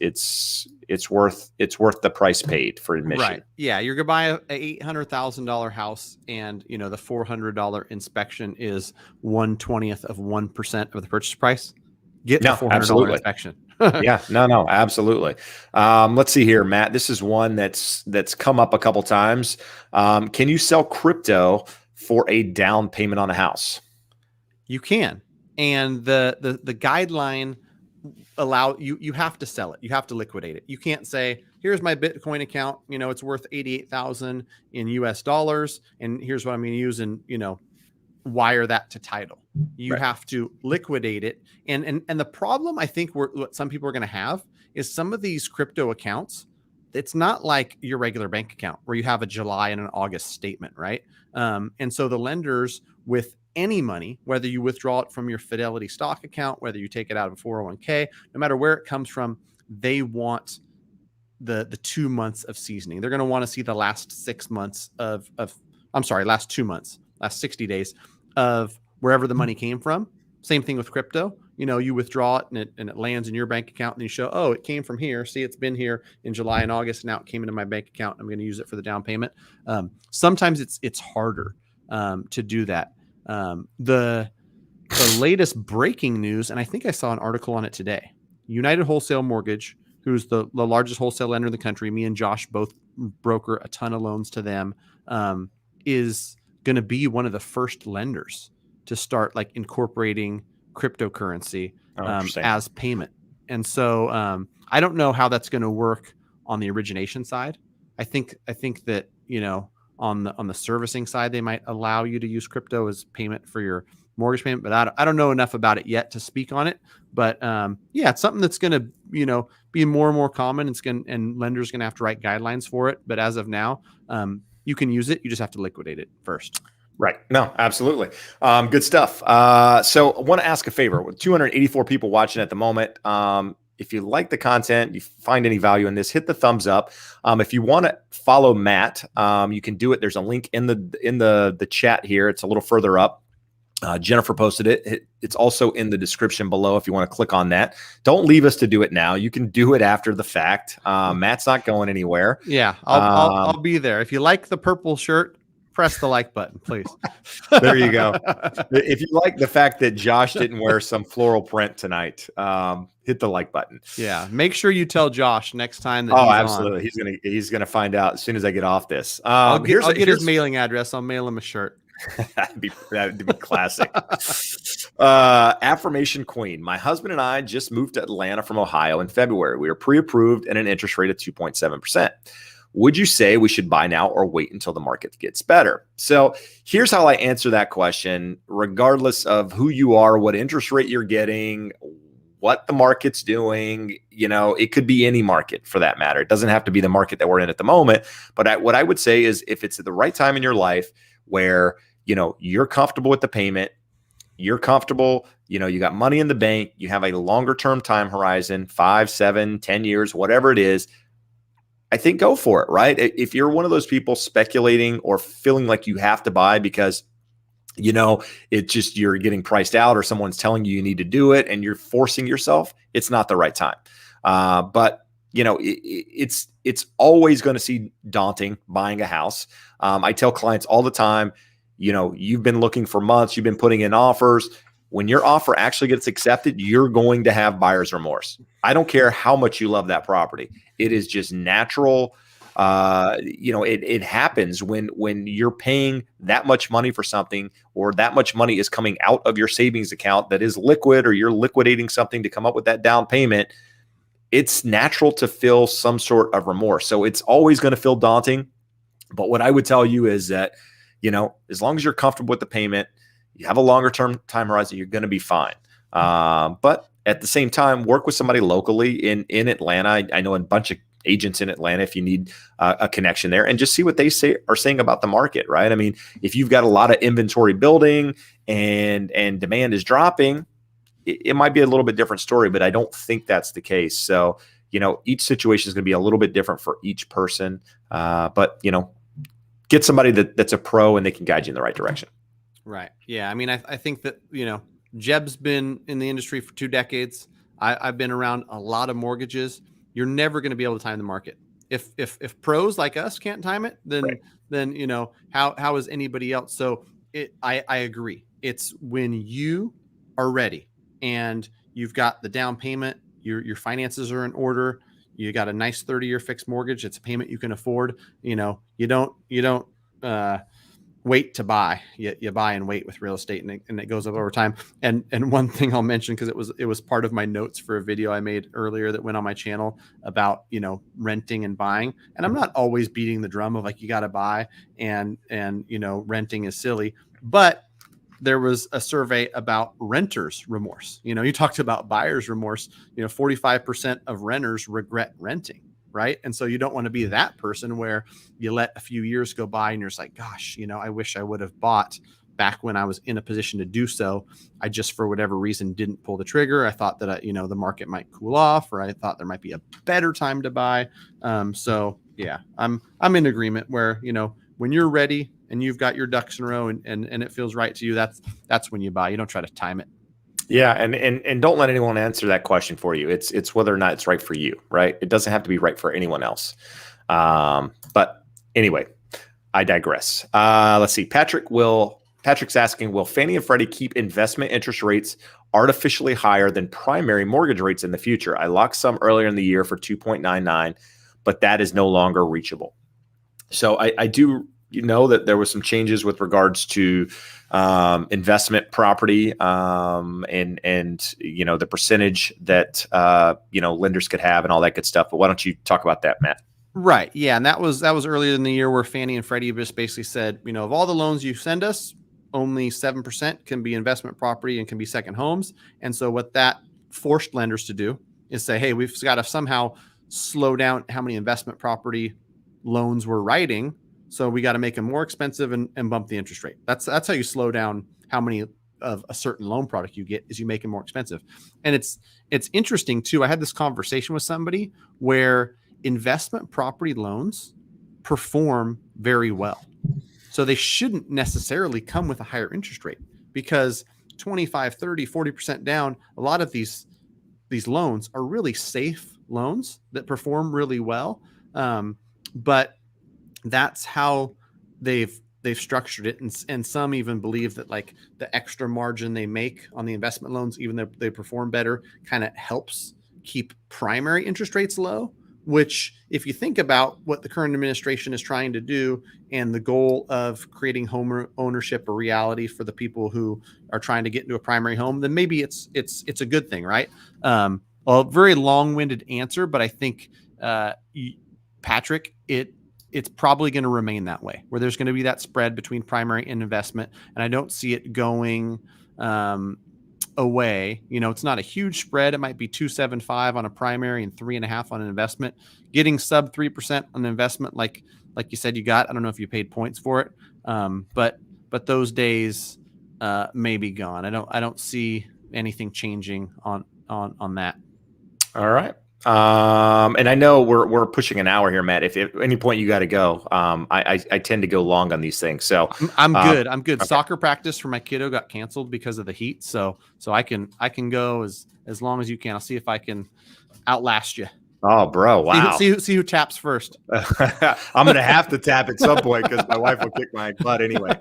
worth the price paid for admission. Right. Yeah. You're going to buy a $800,000 house, and the $400 inspection is 1/20th of 1% of the purchase price. Get the $400 inspection. Yeah, no, absolutely. Let's see here, Matt. This is one that's come up a couple times. Can you sell crypto for a down payment on a house? You can. And the guideline you have to sell it. You have to liquidate it. You can't say, here's my Bitcoin account, it's worth 88,000 in US dollars, and here's what I'm going to use, and wire that to title. You have to liquidate it. And the problem, I think, what some people are going to have is some of these crypto accounts, it's not like your regular bank account where you have a July and an August statement, right? And so the lenders, with any money, whether you withdraw it from your Fidelity stock account, whether you take it out of a 401k, no matter where it comes from, they want the 2 months of seasoning. They're going to want to see the last 6 months last 2 months, last 60 days of wherever the money came from. Same thing with crypto. You withdraw it and it lands in your bank account, and you show, oh, it came from here. See, it's been here in July and August. Now it came into my bank account. I'm going to use it for the down payment. Sometimes it's harder to do that. The latest breaking news, and I think I saw an article on it today. United Wholesale Mortgage, who's the largest wholesale lender in the country, me and Josh both broker a ton of loans to them, is going to be one of the first lenders to start incorporating cryptocurrency as payment. And so I don't know how that's going to work on the origination side. I think that on the servicing side, they might allow you to use crypto as payment for your mortgage payment, but I don't know enough about it yet to speak on it. But it's something that's going to be more and more common. And lenders going to have to write guidelines for it. But as of now, you can use it. You just have to liquidate it first. Right. No, absolutely. Good stuff. So I want to ask a favor. With 284 people watching at the moment, if you like the content, you find any value in this, hit the thumbs up. If you want to follow Matt, you can do it. There's a link in the chat here. It's a little further up. Jennifer posted it. It's also in the description below if you want to click on that. Don't leave us to do it now. You can do it after the fact. Matt's not going anywhere. Yeah, I'll be there. If you like the purple shirt, press the like button, please. There you go. If you like the fact that Josh didn't wear some floral print tonight, hit the like button. Yeah, make sure you tell Josh next time that. Absolutely. He's gonna find out as soon as I get off this. I'll get his mailing address. I'll mail him a shirt. That'd be classic. Affirmation Queen. My husband and I just moved to Atlanta from Ohio in February. We are pre-approved and an interest rate of 2.7%. Would you say we should buy now or wait until the market gets better? So here's how I answer that question, regardless of who you are, what interest rate you're getting, what the market's doing. It could be any market for that matter. It doesn't have to be the market that we're in at the moment. But what I would say is, if it's at the right time in your life where, you're comfortable with the payment, you're comfortable, you got money in the bank, you have a longer term time horizon, 5, 7, 10 years, whatever it is, I think go for it, right? If you're one of those people speculating or feeling like you have to buy because, it's just you're getting priced out or someone's telling you need to do it and you're forcing yourself, it's not the right time. But it's always going to seem daunting buying a house. I tell clients all the time, you've been looking for months, you've been putting in offers. When your offer actually gets accepted, you're going to have buyer's remorse. I don't care how much you love that property. It is just natural. It happens when you're paying that much money for something, or that much money is coming out of your savings account that is liquid, or you're liquidating something to come up with that down payment. It's natural to feel some sort of remorse. So it's always going to feel daunting. But what I would tell you is that, as long as you're comfortable with the payment, you have a longer term time horizon, you're going to be fine. But at the same time, work with somebody locally in Atlanta. I know a bunch of agents in Atlanta if you need a connection there, and just see what they are saying about the market, right? I mean, if you've got a lot of inventory building and demand is dropping, it might be a little bit different story, but I don't think that's the case. So, each situation is going to be a little bit different for each person. But, get somebody that's a pro and they can guide you in the right direction. Right. Yeah. I mean, I think that, Jeb's been in the industry for 2 decades. I've been around a lot of mortgages. You're never going to be able to time the market. If pros like us can't time it, then Right. then how is anybody else? So I agree. It's when you are ready and you've got the down payment, your finances are in order, you got a nice 30-year fixed mortgage, it's a payment you can afford. You don't wait to buy. You buy and wait with real estate, and it goes up over time. And one thing I'll mention, because it was part of my notes for a video I made earlier that went on my channel about renting and buying. And I'm not always beating the drum of like you got to buy and renting is silly, but there was a survey about renters remorse. You talked about buyer's remorse. 45% of renters regret renting. Right. And so you don't want to be that person where you let a few years go by and you're just like, gosh, I wish I would have bought back when I was in a position to do so. I just, for whatever reason, didn't pull the trigger. I thought that, the market might cool off, or I thought there might be a better time to buy. So yeah, I'm in agreement where, when you're ready and you've got your ducks in a row and it feels right to you, that's when you buy. You don't try to time it. Yeah, and don't let anyone answer that question for you. It's whether or not it's right for you, right? It doesn't have to be right for anyone else. But anyway, I digress. Let's see. Patrick's asking, will Fannie and Freddie keep investment interest rates artificially higher than primary mortgage rates in the future? I locked some earlier in the year for 2.99, but that is no longer reachable. So I do that there was some changes with regards to investment property and the percentage that lenders could have and all that good stuff. But why don't you talk about that, Matt? Right. Yeah. And that was earlier in the year where Fannie and Freddie just basically said, of all the loans you send us, only 7% can be investment property and can be second homes. And so what that forced lenders to do is say, hey, we've got to somehow slow down how many investment property loans we're writing. So we got to make them more expensive and bump the interest rate. That's how you slow down how many of a certain loan product you get, is you make it more expensive. And it's interesting too. I had this conversation with somebody where investment property loans perform very well. So they shouldn't necessarily come with a higher interest rate, because 25, 30, 40% down, a lot of these loans are really safe loans that perform really well. But that's how they've structured it. And some even believe that like the extra margin they make on the investment loans, even though they perform better, kind of helps keep primary interest rates low, which if you think about what the current administration is trying to do and the goal of creating home ownership a reality for the people who are trying to get into a primary home, then maybe it's a good thing, right? A very long-winded answer, but I think Patrick, it's probably going to remain that way, where there's going to be that spread between primary and investment. And I don't see it going away. It's not a huge spread. It might be 2.75 on a primary and 3.5 on an investment. Getting sub 3% on an investment, like you said, you got, I don't know if you paid points for it. But those days may be gone. I don't see anything changing on that. All right. And I know we're pushing an hour here, Matt. If at any point you got to go, I tend to go long on these things. So I'm good. Okay. Okay. Soccer practice for my kiddo got canceled because of the heat. So I can go as long as you can. I'll see if I can outlast you. Oh, bro. Wow. See who taps first. I'm going to have to tap at some point because my wife will kick my butt anyway.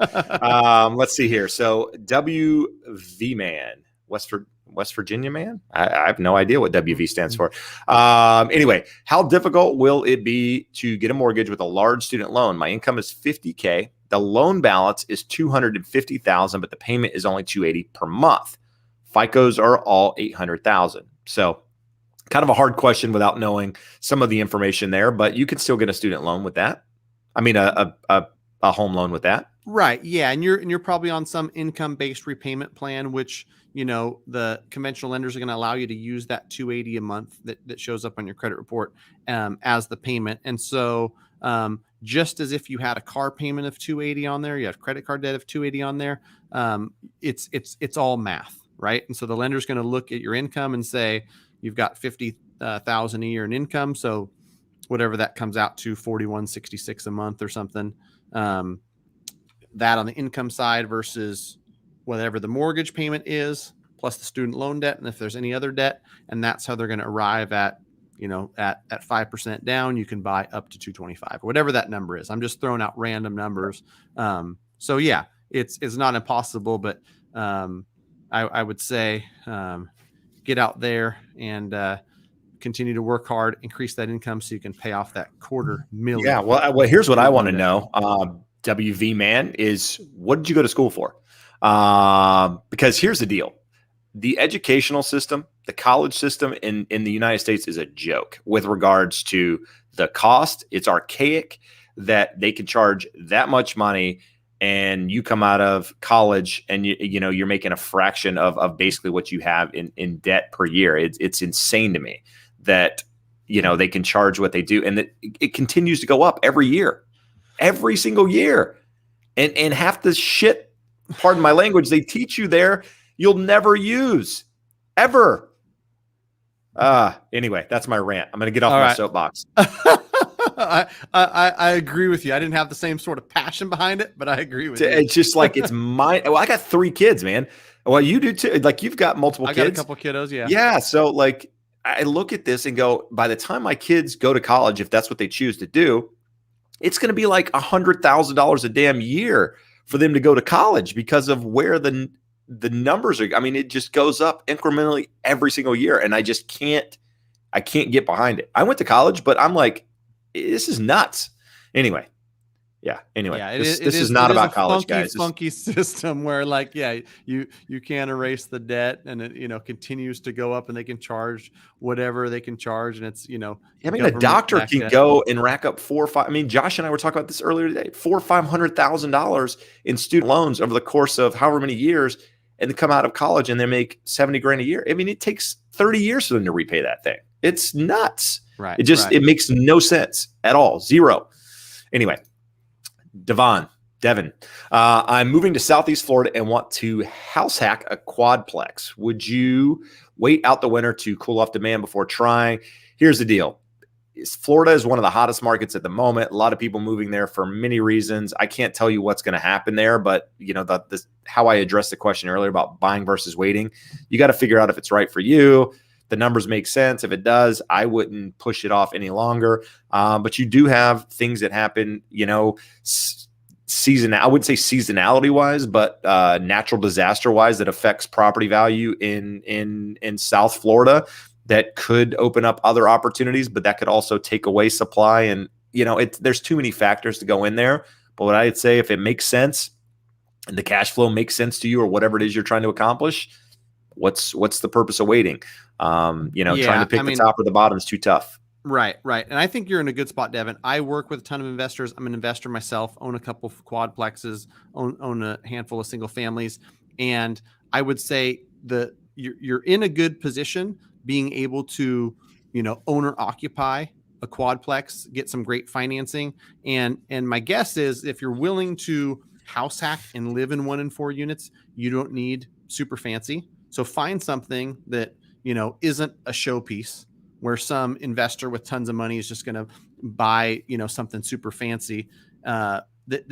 Let's see here. So WV man, West Virginia man. I have no idea what WV stands for. Anyway, how difficult will it be to get a mortgage with a large student loan? My income is $50K. The loan balance is $250,000, but the payment is only $280 per month. FICOs are all $800,000. So kind of a hard question without knowing some of the information there, but you could still get a student loan with that. I mean, a home loan with that. Right. Yeah. And you're probably on some income-based repayment plan, which, the conventional lenders are going to allow you to use that 280 a month that shows up on your credit report as the payment. And so just as if you had a car payment of 280 on there, you have credit card debt of 280 on there, it's all math, right? And so the lender's going to look at your income and say, you've got 50,000 a year in income. So whatever that comes out to, 4166 a month or something. That on the income side versus whatever the mortgage payment is, plus the student loan debt, and if there's any other debt, and that's how they're going to arrive at, at 5% down, you can buy up to 225, whatever that number is. I'm just throwing out random numbers. So yeah, it's not impossible, but I would say get out there and continue to work hard, increase that income so you can pay off that $250,000. Yeah. Well, here's what I want to know. WV man, is what did you go to school for? Because here's the deal. The educational system, the college system in the United States is a joke with regards to the cost. It's archaic that they can charge that much money and you come out of college and you're making a fraction of basically what you have in debt per year. It's insane to me that, they can charge what they do and that it continues to go up every year. Every single year. And half the shit, pardon my language, they teach you there, you'll never use ever. Anyway, that's my rant. I'm going to get off my soapbox. I agree with you. I didn't have the same sort of passion behind it, but I agree with you. It's just like, it's mine. Well, I got 3 kids, man. Well, you do too. Like you've got multiple kids. I got a couple kiddos. Yeah. Yeah. So like, I look at this and go, by the time my kids go to college, if that's what they choose to do, it's going to be like $100,000 a damn year for them to go to college because of where the numbers are. I mean, it just goes up incrementally every single year. And I can't get behind it. I went to college, but I'm like, this is nuts. Anyway. Yeah. Anyway, yeah, this is not about college, guys. Funky system where like, yeah, you can't erase the debt and it, continues to go up and they can charge whatever they can charge. And it's, I mean, a doctor can go and rack up 4 or 5. I mean, Josh and I were talking about this earlier today, $400,000 or $500,000 in student loans over the course of however many years, and they come out of college and they make $70,000 a year. I mean, it takes 30 years for them to repay that thing. It's nuts. Right. It makes no sense at all. Zero. Anyway. Devin, I'm moving to Southeast Florida and want to house hack a quadplex. Would you wait out the winter to cool off demand before trying? Here's the deal. Florida is one of the hottest markets at the moment. A lot of people moving there for many reasons. I can't tell you what's going to happen there, but how I addressed the question earlier about buying versus waiting, you got to figure out if it's right for you. The numbers make sense. If it does, I wouldn't push it off any longer. But you do have things that happen, I wouldn't say seasonality wise, but natural disaster wise that affects property value in South Florida that could open up other opportunities, but that could also take away supply. And, there's too many factors to go in there. But what I'd say, if it makes sense and the cash flow makes sense to you or whatever it is you're trying to accomplish, what's the purpose of waiting? Trying to pick the top or the bottom is too tough. Right. And I think you're in a good spot, Devin. I work with a ton of investors. I'm an investor myself, own a couple of quadplexes, own a handful of single families. And I would say you're in a good position being able to, owner occupy a quadplex, get some great financing. And my guess is if you're willing to house hack and live in 1 and 4 units, you don't need super fancy. So find something that, isn't a showpiece where some investor with tons of money is just going to buy, something super fancy that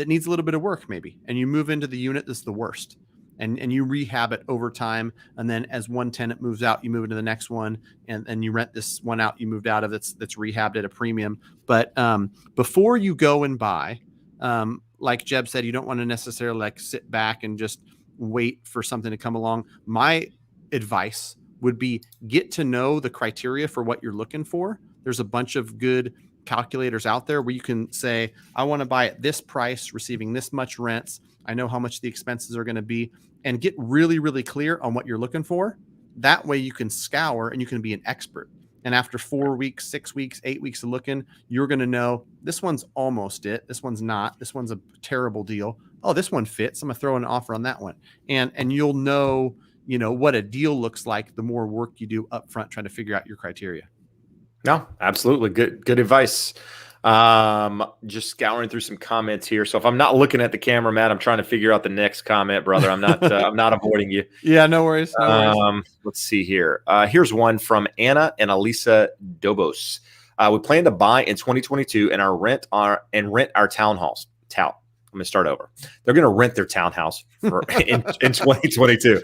needs a little bit of work maybe. And you move into the unit that's the worst and you rehab it over time. And then as one tenant moves out, you move into the next one and you rent this one out you moved out of that's rehabbed at a premium. But before you go and buy, like Jeb said, you don't want to necessarily like sit back and just wait for something to come along. My advice would be get to know the criteria for what you're looking for. There's a bunch of good calculators out there where you can say, I want to buy at this price, receiving this much rents. I know how much the expenses are going to be, and get really, really clear on what you're looking for. That way you can scour and you can be an expert. And after 4 weeks, 6 weeks, 8 weeks of looking, you're going to know this one's almost it. This one's not. This one's a terrible deal. oh, this one fits. I'm gonna throw an offer on that one. And you'll know, what a deal looks like the more work you do up front trying to figure out your criteria. No, absolutely. Good advice. Just scouring through some comments here. So if I'm not looking at the camera, Matt, I'm trying to figure out the next comment, brother. I'm not avoiding you. Yeah, no worries. No worries. Let's see here. Here's one from Anna and Elisa Dobos. We plan to buy in 2022 and rent our townhouse. I'm going to start over. They're going to rent their townhouse in 2022.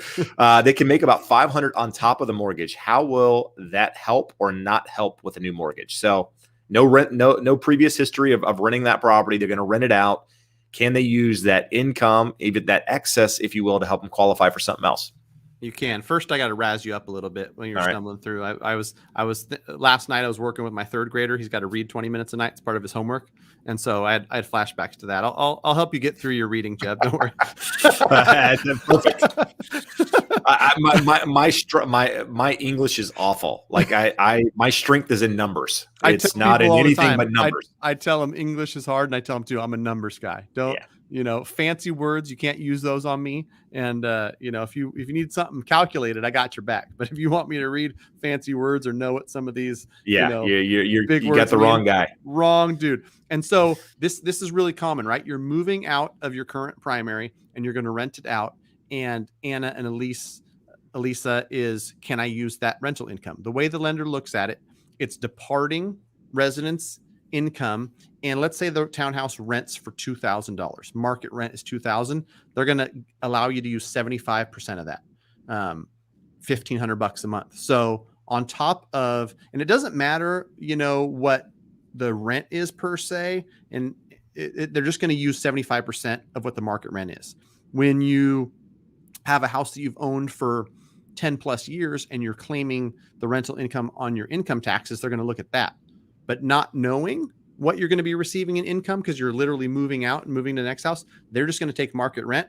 They can make about $500 on top of the mortgage. How will that help or not help with a new mortgage? So no rent, no previous history of renting that property. They're going to rent it out. Can they use that income, even that excess, if you will, to help them qualify for something else? You can. First, I got to razz you up a little bit when you're All stumbling through. I was last night I was working with my third grader. He's got to read 20 minutes a night. It's part of his homework. And so I had flashbacks to that. I'll help you get through your reading, Jeb. Don't worry. Perfect. My English is awful. Like my strength is in numbers. It's not in anything but numbers. I tell them English is hard, and I tell them too, I'm a numbers guy. Don't fancy words, you can't use those on me. And if you need something calculated, I got your back. But if you want me to read fancy words or know what some of these, you got the wrong guy. Wrong dude. And so this is really common, right? You're moving out of your current primary and you're going to rent it out. And Anna and Elisa is, can I use that rental income? The way the lender looks at it, it's departing residence income. And let's say the townhouse rents for $2,000. Market rent is $2,000. They're going to allow you to use 75% of that, $1,500 a month. So on top of, and it doesn't matter, what the rent is per se, and they're just going to use 75% of what the market rent is. When you have a house that you've owned for 10 plus years and you're claiming the rental income on your income taxes, they're going to look at that. But not knowing what you're going to be receiving in income because you're literally moving out and moving to the next house, they're just going to take market rent,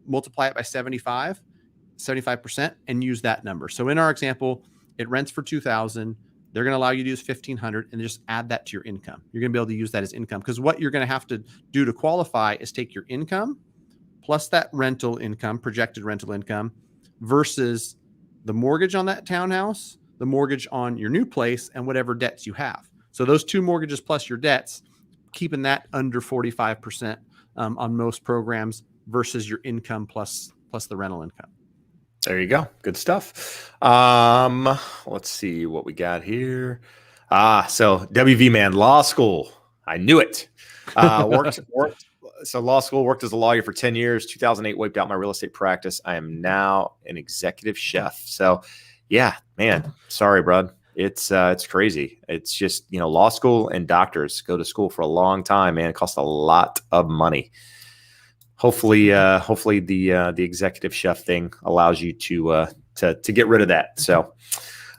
multiply it by 75%, and use that number. So in our example, it rents for $2,000. They're going to allow you to use $1,500 and just add that to your income. You're going to be able to use that as income because what you're going to have to do to qualify is take your income plus that rental income, projected rental income, versus the mortgage on that townhouse, the mortgage on your new place, and whatever debts you have. So those two mortgages plus your debts, keeping that under 45% on most programs versus your income plus the rental income. There you go. Good stuff. Let's see what we got here. So WV man, law school. I knew it. Worked. So law school, worked as a lawyer for 10 years. 2008 wiped out my real estate practice. I am now an executive chef. So yeah, man, sorry, bro. It's crazy. It's just, law school and doctors go to school for a long time, man. It costs a lot of money. Hopefully the executive chef thing allows you to get rid of that. So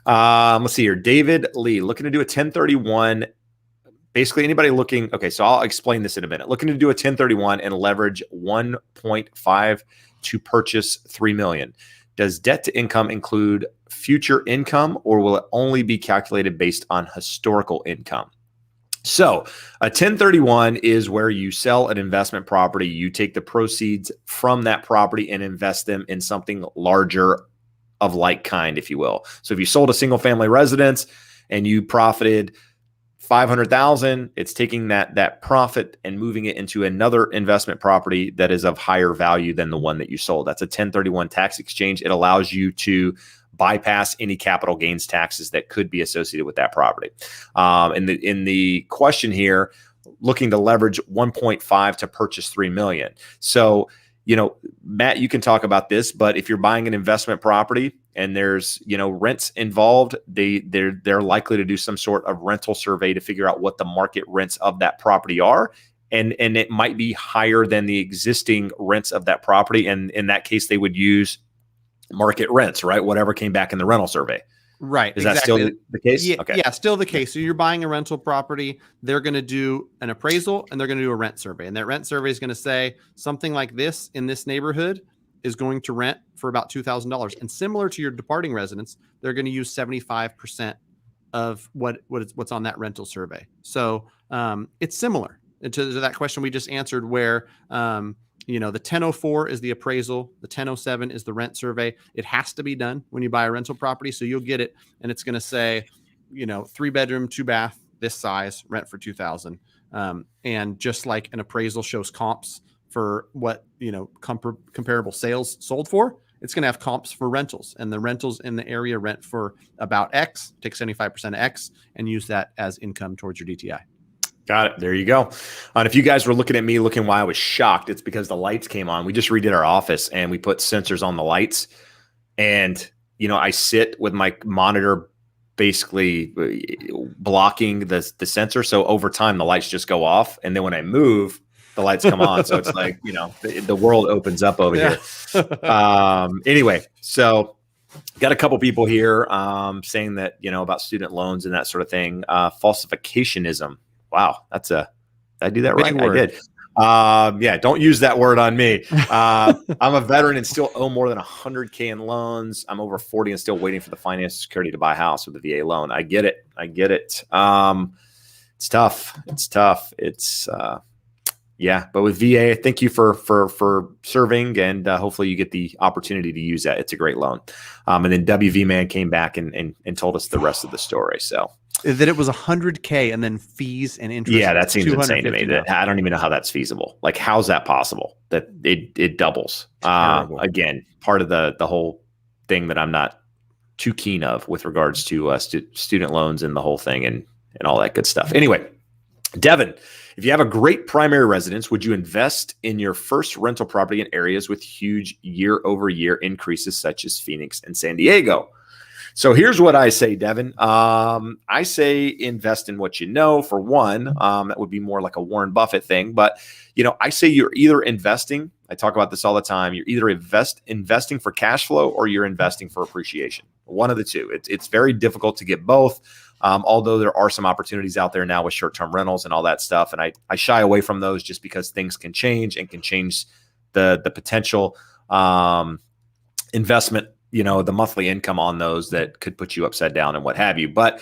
let's see here. David Lee, looking to do a 1031. Basically anybody looking, okay, so I'll explain this in a minute. Looking to do a 1031 and leverage 1.5 to purchase 3 million. Does debt to income include future income, or will it only be calculated based on historical income? So a 1031 is where you sell an investment property. You take the proceeds from that property and invest them in something larger of like kind, if you will. So if you sold a single family residence and you profited 500,000, it's taking that profit and moving it into another investment property that is of higher value than the one that you sold. That's a 1031 tax exchange. It allows you to bypass any capital gains taxes that could be associated with that property. In the question here, looking to leverage 1.5 to purchase 3 million. So, Matt, you can talk about this, but if you're buying an investment property and there's, rents involved, they're likely to do some sort of rental survey to figure out what the market rents of that property are. And it might be higher than the existing rents of that property. And in that case, they would use market rents, right? Whatever came back in the rental survey. Right. Is that still the case? Yeah, okay. Yeah, still the case. So you're buying a rental property. They're going to do an appraisal and they're going to do a rent survey. And that rent survey is going to say something like this in this neighborhood is going to rent for about $2,000. And similar to your departing residence, they're going to use 75% of what's on that rental survey. So it's similar to that question we just answered where, the 1004 is the appraisal. The 1007 is the rent survey. It has to be done when you buy a rental property. So you'll get it and it's going to say, 3-bedroom, 2-bath, this size, rent for $2,000. And just like an appraisal shows comps for what, comparable sales sold for, it's going to have comps for rentals, and the rentals in the area rent for about X, take 75% of X and use that as income towards your DTI. Got it. There you go. And if you guys were looking at me looking why I was shocked, it's because the lights came on. We just redid our office and we put sensors on the lights. And, I sit with my monitor basically blocking the sensor. So over time, the lights just go off. And then when I move, the lights come on. So it's like, the world opens up over here. Anyway, so got a couple people here saying that, about student loans and that sort of thing. Falsificationism. Wow. Did I do that right? Word. I did. Don't use that word on me. I'm a veteran and still owe more than 100K in loans. I'm over 40 and still waiting for the financial security to buy a house with a VA loan. I get it. It's tough. But with VA, thank you for serving, and hopefully you get the opportunity to use that. It's a great loan. And then WV Man came back and told us the rest of the story. So that it was 100K and then fees and interest. Yeah, that seems insane to me. That I don't even know how that's feasible. Like, how's that possible? That it doubles. Again, part of the whole thing that I'm not too keen of with regards to student loans and the whole thing and all that good stuff. Anyway, Devin, if you have a great primary residence, would you invest in your first rental property in areas with huge year-over-year increases such as Phoenix and San Diego? So here's what I say, Devin. I say invest in what you know. For one, that would be more like a Warren Buffett thing. But, I say you're either investing. I talk about this all the time. You're either investing for cash flow or you're investing for appreciation. One of the two. It's very difficult to get both. Although there are some opportunities out there now with short-term rentals and all that stuff. And I shy away from those just because things can change and can change the potential investment, the monthly income on those that could put you upside down and what have you. But,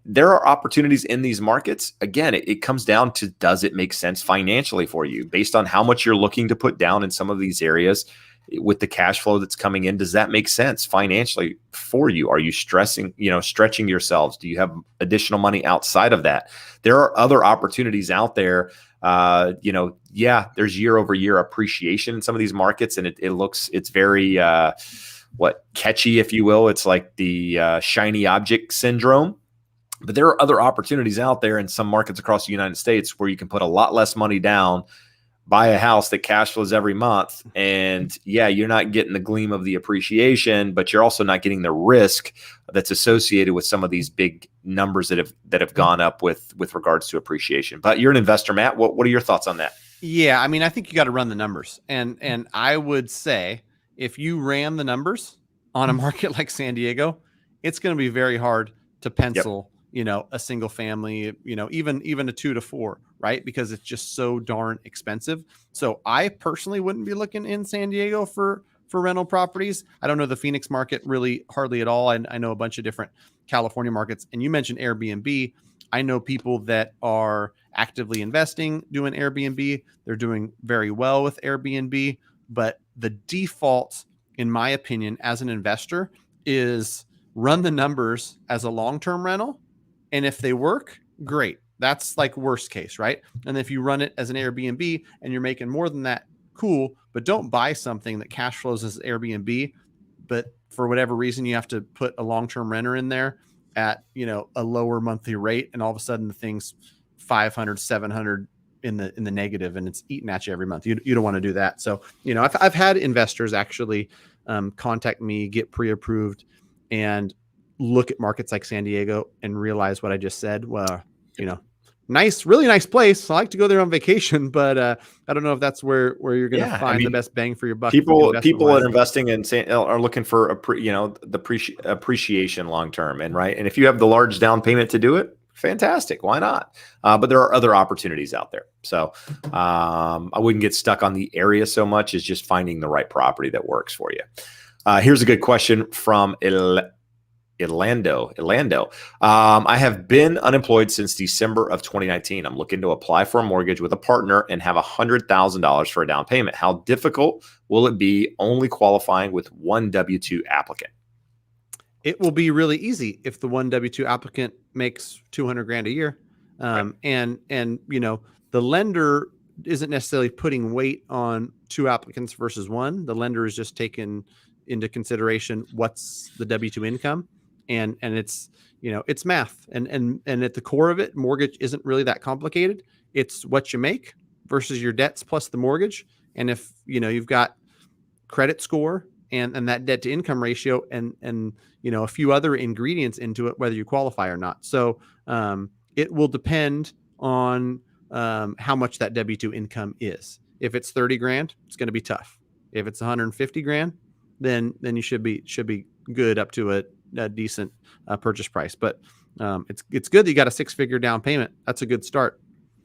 there are opportunities in these markets. Again, it comes down to, does it make sense financially for you based on how much you're looking to put down in some of these areas? With the cash flow that's coming in, does that make sense financially for you? Are you stretching yourselves? Do you have additional money outside of that? There are other opportunities out there. There's year over year appreciation in some of these markets, and it's very catchy, if you will. It's like the shiny object syndrome. But there are other opportunities out there in some markets across the United States where you can put a lot less money down, buy a house that cash flows every month. And you're not getting the gleam of the appreciation, but you're also not getting the risk that's associated with some of these big numbers that have gone up with regards to appreciation. But you're an investor, Matt. What are your thoughts on that? Yeah, I mean, I think you got to run the numbers. And I would say if you ran the numbers on a market like San Diego, it's going to be very hard to pencil, a single family, even a 2 to 4, right? Because it's just so darn expensive. So I personally wouldn't be looking in San Diego for rental properties. I don't know the Phoenix market really hardly at all. I know a bunch of different California markets. And you mentioned Airbnb. I know people that are actively investing, doing Airbnb. They're doing very well with Airbnb. But the default, in my opinion, as an investor is run the numbers as a long-term rental. And if they work, great. That's like worst case, right? And if you run it as an Airbnb and you're making more than that, cool. But don't buy something that cash flows as Airbnb, but for whatever reason, you have to put a long-term renter in there at, a lower monthly rate. And all of a sudden the thing's 500, 700 in the negative, and it's eating at you every month. You don't want to do that. So, I've had investors actually contact me, get pre-approved, and look at markets like San Diego and realize what I just said. Well, really nice place. I like to go there on vacation, but I don't know if that's where you're going to find the best bang for your buck. People that are investing in are looking for appreciation long term, and right. And if you have the large down payment to do it, fantastic. Why not? But there are other opportunities out there. So I wouldn't get stuck on the area so much as just finding the right property that works for you. Here's a good question from Orlando. I have been unemployed since December of 2019. I'm looking to apply for a mortgage with a partner and have $100,000 for a down payment. How difficult will it be only qualifying with one W-2 applicant? It will be really easy if the one W-2 applicant makes 200 grand a year. Right. And the lender isn't necessarily putting weight on two applicants versus one. The lender is just taking into consideration what's the W-2 income, and it's it's math, and at the core of it, mortgage isn't really that complicated. It's what you make versus your debts plus the mortgage, and if you've got credit score and that debt to income ratio and a few other ingredients into it, whether you qualify or not. So it will depend on how much that W-2 income is. If it's 30 grand, it's going to be tough. If it's 150 grand, then you should be good up to a decent purchase price. But it's good that you got a 6-figure down payment. That's a good start.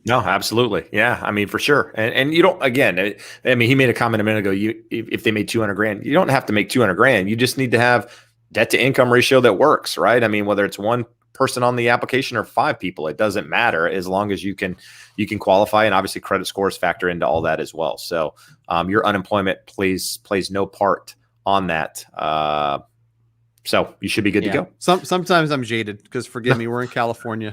No, absolutely. Yeah. I mean, for sure. And you don't, again, I mean, he made a comment a minute ago, if they made 200 grand, you don't have to make 200 grand. You just need to have debt to income ratio that works, right? I mean, whether it's one person on the application or 5 people, it doesn't matter as long as you can qualify, and obviously credit scores factor into all that as well. So your unemployment plays no part on that. So you should be good to go. Sometimes I'm jaded because, forgive me, we're in California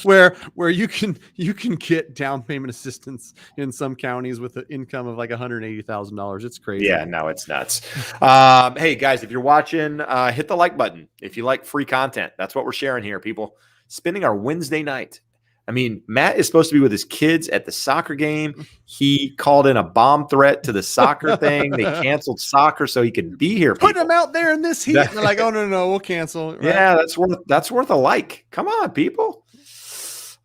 where you can get down payment assistance in some counties with an income of like $180,000. It's crazy. Yeah, no, it's nuts. Hey guys, if you're watching, hit the like button if you like free content. That's what we're sharing here, people. Spending our Wednesday night. I mean, Matt is supposed to be with his kids at the soccer game. He called in a bomb threat to the soccer thing. They canceled soccer so he could be here. Put him out there in this heat. They're like, oh no, we'll cancel. Right? Yeah, that's worth a like. Come on, people.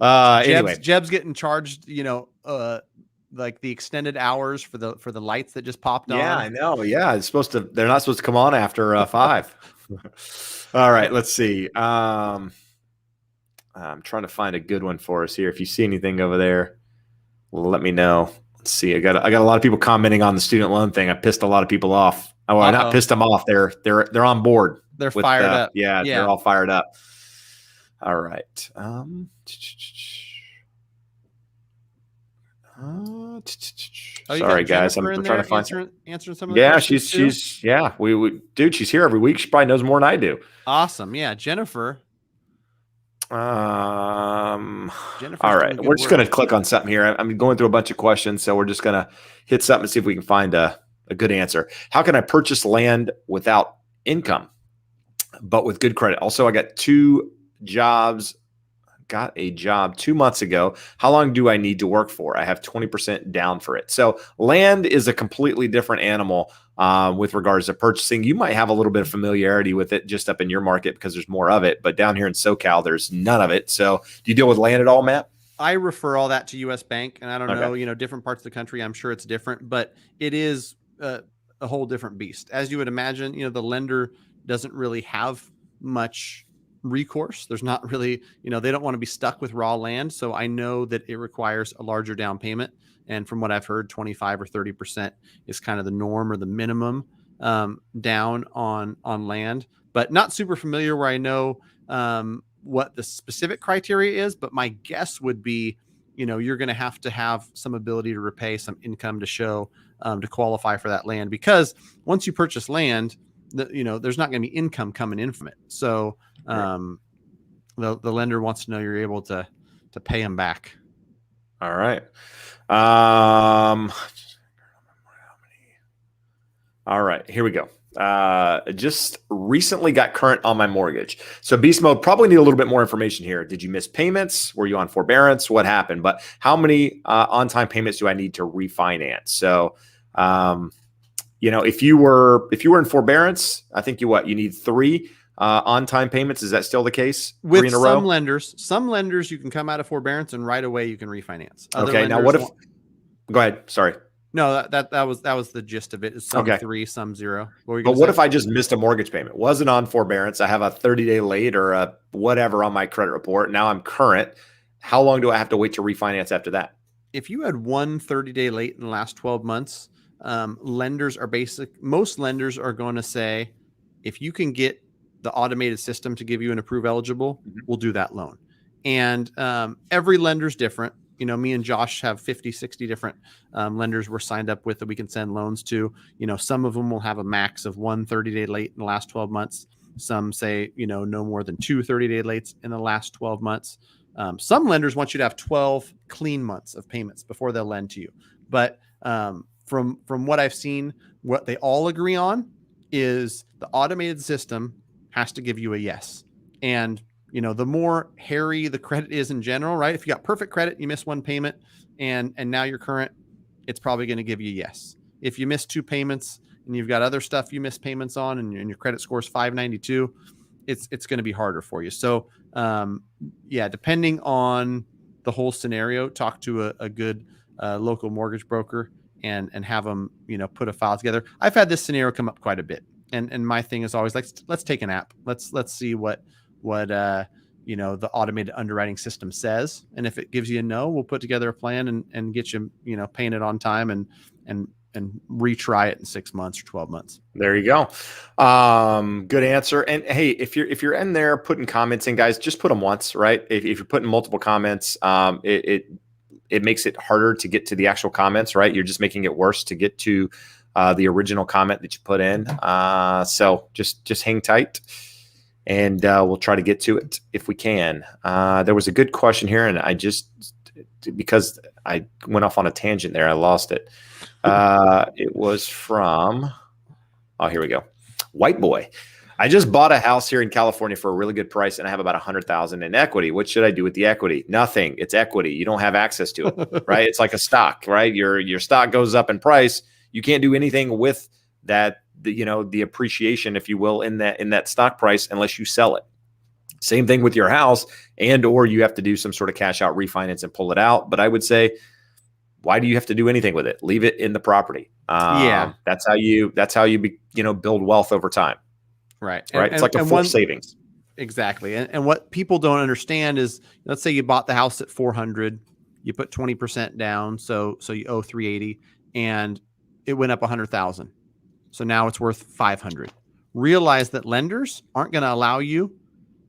Anyway, Jeb's getting charged. Like the extended hours for the lights that just popped on. Yeah, I know. Yeah, they're not supposed to come on after 5. All right, let's see. I'm trying to find a good one for us here. If you see anything over there, let me know. Let's see. I got a lot of people commenting on the student loan thing. I pissed a lot of people off. Oh, I not pissed them off. They're on board. They're fired up. Yeah, they're all fired up. All right. Sorry, guys. I'm trying to find answering some of the questions. She's dude, she's here every week. She probably knows more than I do. Awesome. Yeah, Jennifer. All right, we're just going to click on something here. I'm going through a bunch of questions, so we're just going to hit something and see if we can find a good answer. How can I purchase land without income, but with good credit? Also, I got 2 jobs. Got a job 2 months ago. How long do I need to work for? I have 20% down for it. So land is a completely different animal with regards to purchasing. You might have a little bit of familiarity with it just up in your market because there's more of it, but down here in SoCal, there's none of it. So do you deal with land at all, Matt? I refer all that to US Bank, and I don't know, different parts of the country, I'm sure it's different, but it is a whole different beast. As you would imagine, the lender doesn't really have much recourse. There's not really, they don't want to be stuck with raw land. So I know that it requires a larger down payment. And from what I've heard, 25 or 30% is kind of the norm or the minimum down on land, but not super familiar where I know what the specific criteria is. But my guess would be, you're going to have some ability to repay, some income to show to qualify for that land, because once you purchase land, there's not going to be income coming in from it. So the lender wants to know you're able to pay them back. All right. All right, here we go. Just recently got current on my mortgage. So beast mode, probably need a little bit more information here. Did you miss payments? Were you on forbearance? What happened? But how many on-time payments do I need to refinance? So, if you were in forbearance, I think you need 3 on-time payments. Is that still the case? With 3 in a row? Some lenders you can come out of forbearance and right away you can refinance. Okay. Now what if? Go ahead. Sorry. No, that was the gist of it. Is some 3, some 0. But what if I just missed a mortgage payment? Wasn't on forbearance. I have a 30-day late or a whatever on my credit report. Now I'm current. How long do I have to wait to refinance after that? If you had one 30-day late in the last 12 months, most lenders are going to say, if you can get the automated system to give you an approve eligible, Mhm. we'll do that loan. And every lender's different. You know, me and Josh have 50, 60 different lenders we're signed up with that we can send loans to. You know, some of them will have a max of 1 30-day late in the last 12 months. Some say, you know, no more than 2 30-day lates in the last 12 months. Some lenders want you to have 12 clean months of payments before they'll lend to you. But from what I've seen, what they all agree on is the automated system has to give you a yes. And you know, the more hairy the credit is in general, right? If you got perfect credit, you miss one payment and now you're current, it's probably going to give you yes. If you miss 2 payments and you've got other stuff you miss payments on and your credit score is 592, it's going to be harder for you. So yeah, depending on the whole scenario, talk to a good local mortgage broker and have them, you know, put a file together. I've had this scenario come up quite a bit. And my thing is always like, let's take an app. Let's see what you know, the automated underwriting system says. And if it gives you a no, we'll put together a plan and get you, you know, paying it on time and retry it in 6 months or 12 months. There you go. Good answer. And hey, if you're in there putting comments in, guys, just put them once, right? If you're putting multiple comments, it makes it harder to get to the actual comments, right? You're just making it worse to get to the original comment that you put in. So just hang tight. And we'll try to get to it if we can. There was a good question here, and I just, because I went off on a tangent there, I lost it. It was from, oh, here we go. White boy. I just bought a house here in California for a really good price, and I have about $100,000 in equity. What should I do with the equity? Nothing. It's equity. You don't have access to it, right? It's like a stock, right? Your stock goes up in price. You can't do anything with that. The appreciation, if you will, in that stock price, unless you sell it. Same thing with your house, or you have to do some sort of cash out refinance and pull it out. But I would say, why do you have to do anything with it? Leave it in the property. Yeah, that's how you build wealth over time. Right. Right. It's like a forced savings. Exactly. And what people don't understand is, let's say you bought the house at 400, you put 20% down, so you owe 380, and it went up 100,000. So now it's worth 500. Realize that lenders aren't going to allow you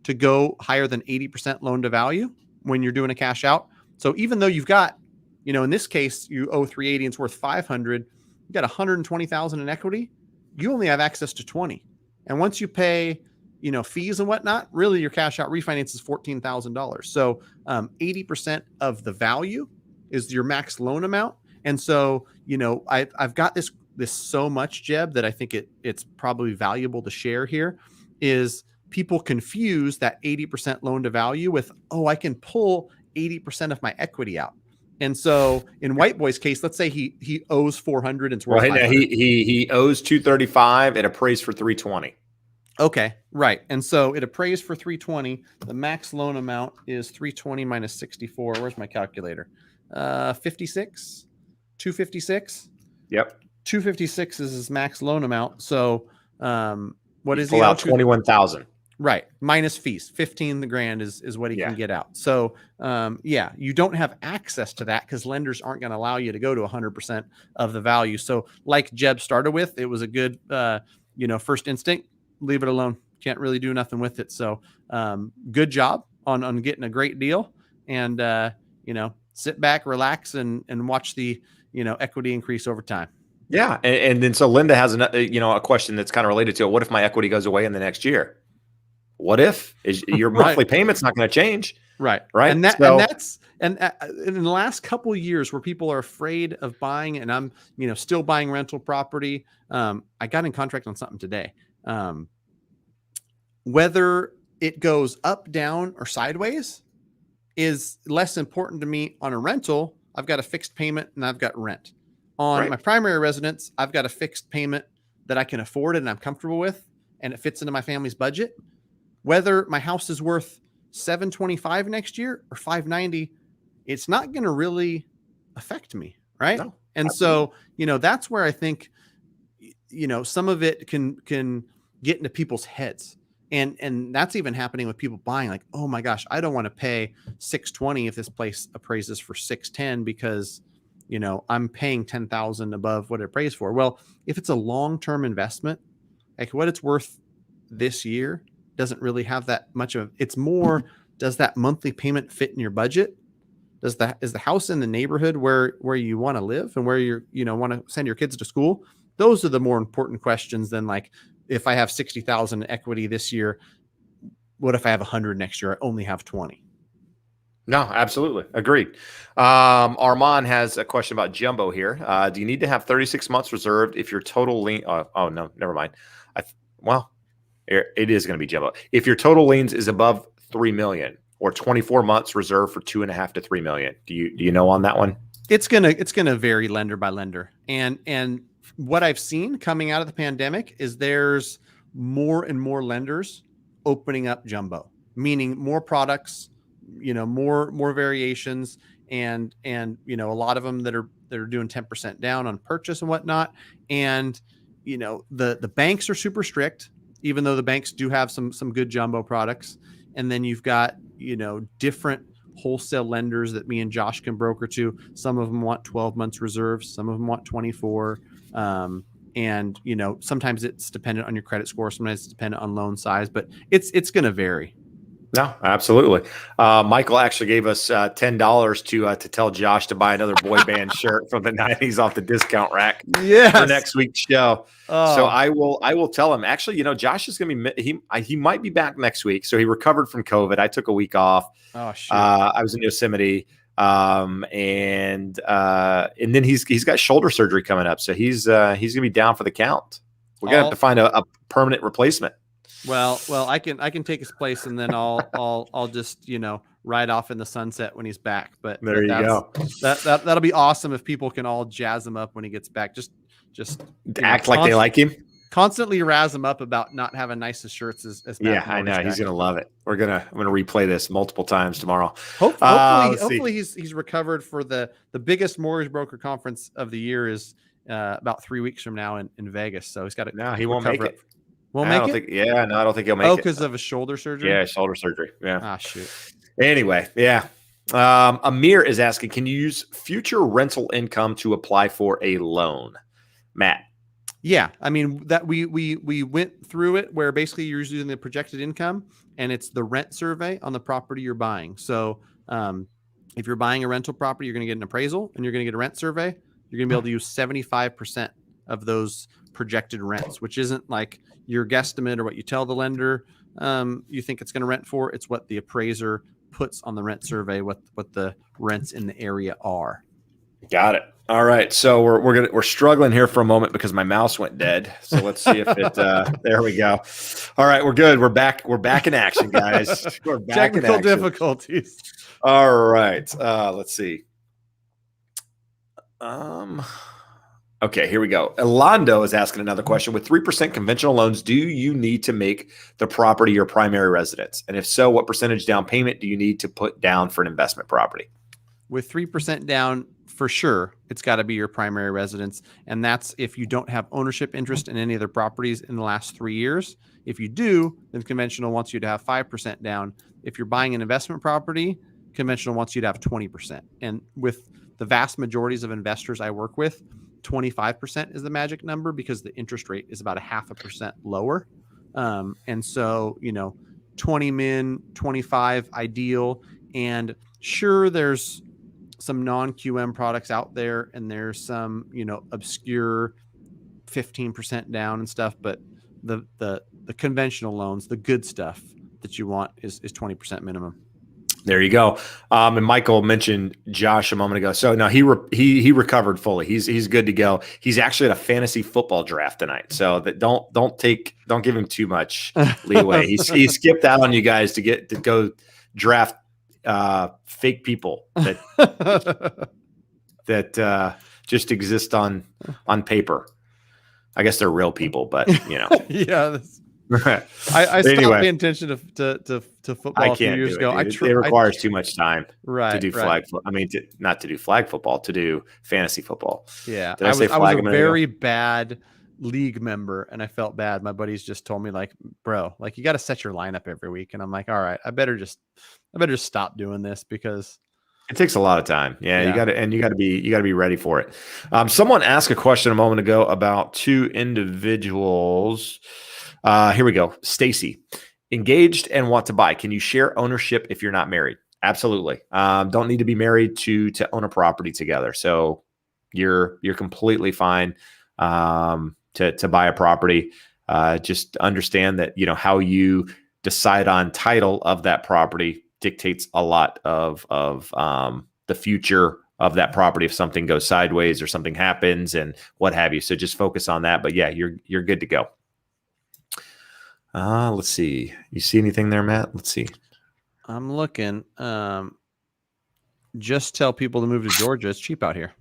to go higher than 80% loan to value when you're doing a cash out. So even though you've got, you know, in this case, you owe 380 and it's worth 500, you got 120,000 in equity, you only have access to 20. And once you pay, you know, fees and whatnot, really your cash out refinance is $14,000. So 80% of the value is your max loan amount. And so, you know, I've got this so much, Jeb, that I think it's probably valuable to share here, is people confuse that 80% loan to value with, oh, I can pull 80% of my equity out. And so in White Boy's case, let's say he owes 400 and it's worth 500. He owes 235. It appraised for 320. Okay, right. And so it appraised for 320. The max loan amount is 320 minus 64. Where's my calculator? 56, 256. Yep. 256 is his max loan amount. So what is he? Pull out 21,000. Right. Minus fees. 15 grand is what he can get out. So yeah, you don't have access to that because lenders aren't going to allow you to go to 100% of the value. So like Jeb started with, it was a good first instinct. Leave it alone. Can't really do nothing with it. So good job on getting a great deal, and sit back, relax, and watch the equity increase over time. Yeah, and then so Linda has a question that's kind of related to it. What if my equity goes away in the next year? What if your monthly payment's not going to change? Right. Right. And that's in the last couple of years where people are afraid of buying, and I'm still buying rental property. I got in contract on something today. Whether it goes up, down, or sideways is less important to me. On a rental, I've got a fixed payment and I've got rent. On my primary residence, I've got a fixed payment that I can afford and I'm comfortable with, and it fits into my family's budget. Whether my house is worth $725 next year or $590, it's not going to really affect me, right? No, and absolutely. So, that's where I think, some of it can get into people's heads. And that's even happening with people buying, like, oh my gosh, I don't want to pay $620 if this place appraises for $610 because, I'm paying $10,000 above what it appraised for. Well, if it's a long-term investment, like what it's worth this year doesn't really have that much of. It's more, does that monthly payment fit in your budget? Is the house in the neighborhood where you want to live and where you're, want to send your kids to school? Those are the more important questions than like, if I have 60,000 equity this year, what if I have 100 next year? I only have 20. No, absolutely. Agreed. Armand has a question about jumbo here. Do you need to have 36 months reserved if your total lien? Oh no, never mind. It is going to be jumbo. If your total liens is above 3 million or 24 months reserved for 2.5 to 3 million. Do you know on that one? It's gonna vary lender by lender. And what I've seen coming out of the pandemic is there's more and more lenders opening up jumbo, meaning more products, more variations, and a lot of them that are doing 10% down on purchase and whatnot. And the banks are super strict, even though the banks do have some good jumbo products. And then you've got different wholesale lenders that me and Josh can broker to. Some of them want 12 months reserves, some of them want 24. And sometimes it's dependent on your credit score, sometimes it's dependent on loan size, but it's going to vary. No, absolutely. Michael actually gave us $10 to tell Josh to buy another boy band shirt from the 90s off the discount rack for next week's show. Oh. So I will tell him. Actually, Josh is going to be he might be back next week. So he recovered from COVID. I took a week off. Oh, shoot. I was in Yosemite, and then he's got shoulder surgery coming up. So he's going to be down for the count. We're going to have to find a permanent replacement. Well, I can take his place, and then I'll just ride off in the sunset when he's back. But there you go. That'll be awesome if people can all jazz him up when he gets back. Just act like they like him. Constantly razz him up about not having nice shirts as yeah, I know he's gonna love it. I'm gonna replay this multiple times tomorrow. Hopefully he's recovered for the biggest mortgage broker conference of the year is about 3 weeks from now in Vegas. So he's got to. No, he won't make it. I don't think he'll make it. Oh, because of a shoulder surgery? Yeah, shoulder surgery. Yeah. Ah, shoot. Anyway, yeah. Amir is asking, can you use future rental income to apply for a loan? Matt. Yeah. I mean, that we went through it where basically you're using the projected income and it's the rent survey on the property you're buying. So if you're buying a rental property, you're going to get an appraisal and you're going to get a rent survey. You're going to be able to use 75% of those projected rents, which isn't like your guesstimate or what you tell the lender you think it's going to rent for. It's what the appraiser puts on the rent survey, what the rents in the area are. Got it. All right. So we're struggling here for a moment because my mouse went dead. So let's see if it there we go. All right, we're good. We're back in action, guys. We're back Technical in action. difficulties. All right. Let's see. Okay, here we go. Elondo is asking another question. With 3% conventional loans, do you need to make the property your primary residence? And if so, what percentage down payment do you need to put down for an investment property? With 3% down, for sure, it's got to be your primary residence. And that's if you don't have ownership interest in any other properties in the last 3 years. If you do, then conventional wants you to have 5% down. If you're buying an investment property, conventional wants you to have 20%. And with the vast majorities of investors I work with, 25% is the magic number because the interest rate is about 0.5% lower. And so, 20 min, 25 ideal. And sure, there's some non-QM products out there and there's some, obscure 15% down and stuff, but the conventional loans, the good stuff that you want is 20% minimum. There you go. And Michael mentioned Josh a moment ago. So no, he recovered fully. He's good to go. He's actually at a fantasy football draft tonight. So that don't give him too much leeway. He skipped out on you guys to go draft fake people that just exist on paper. I guess they're real people, but yeah. I stopped paying attention to football I a few years ago. It requires too much time to do flag. Not to do flag football, to do fantasy football. Yeah, I was a very bad league member, and I felt bad. My buddies just told me, like, bro, like you got to set your lineup every week, and I'm like, all right, I better just stop doing this because it takes a lot of time. Yeah. You got to be ready for it. Someone asked a question a moment ago about two individuals. Here we go. Stacy. engaged and want to buy. Can you share ownership if you're not married? Absolutely. Don't need to be married to own a property together. So you're completely fine to buy a property. Just understand that, you know, how you decide on title of that property dictates a lot of the future of that property if something goes sideways or something happens and what have you. So just focus on that. But yeah, you're good to go. Let's see. You see anything there, Matt? Let's see. I'm looking. Just tell people to move to Georgia. It's cheap out here.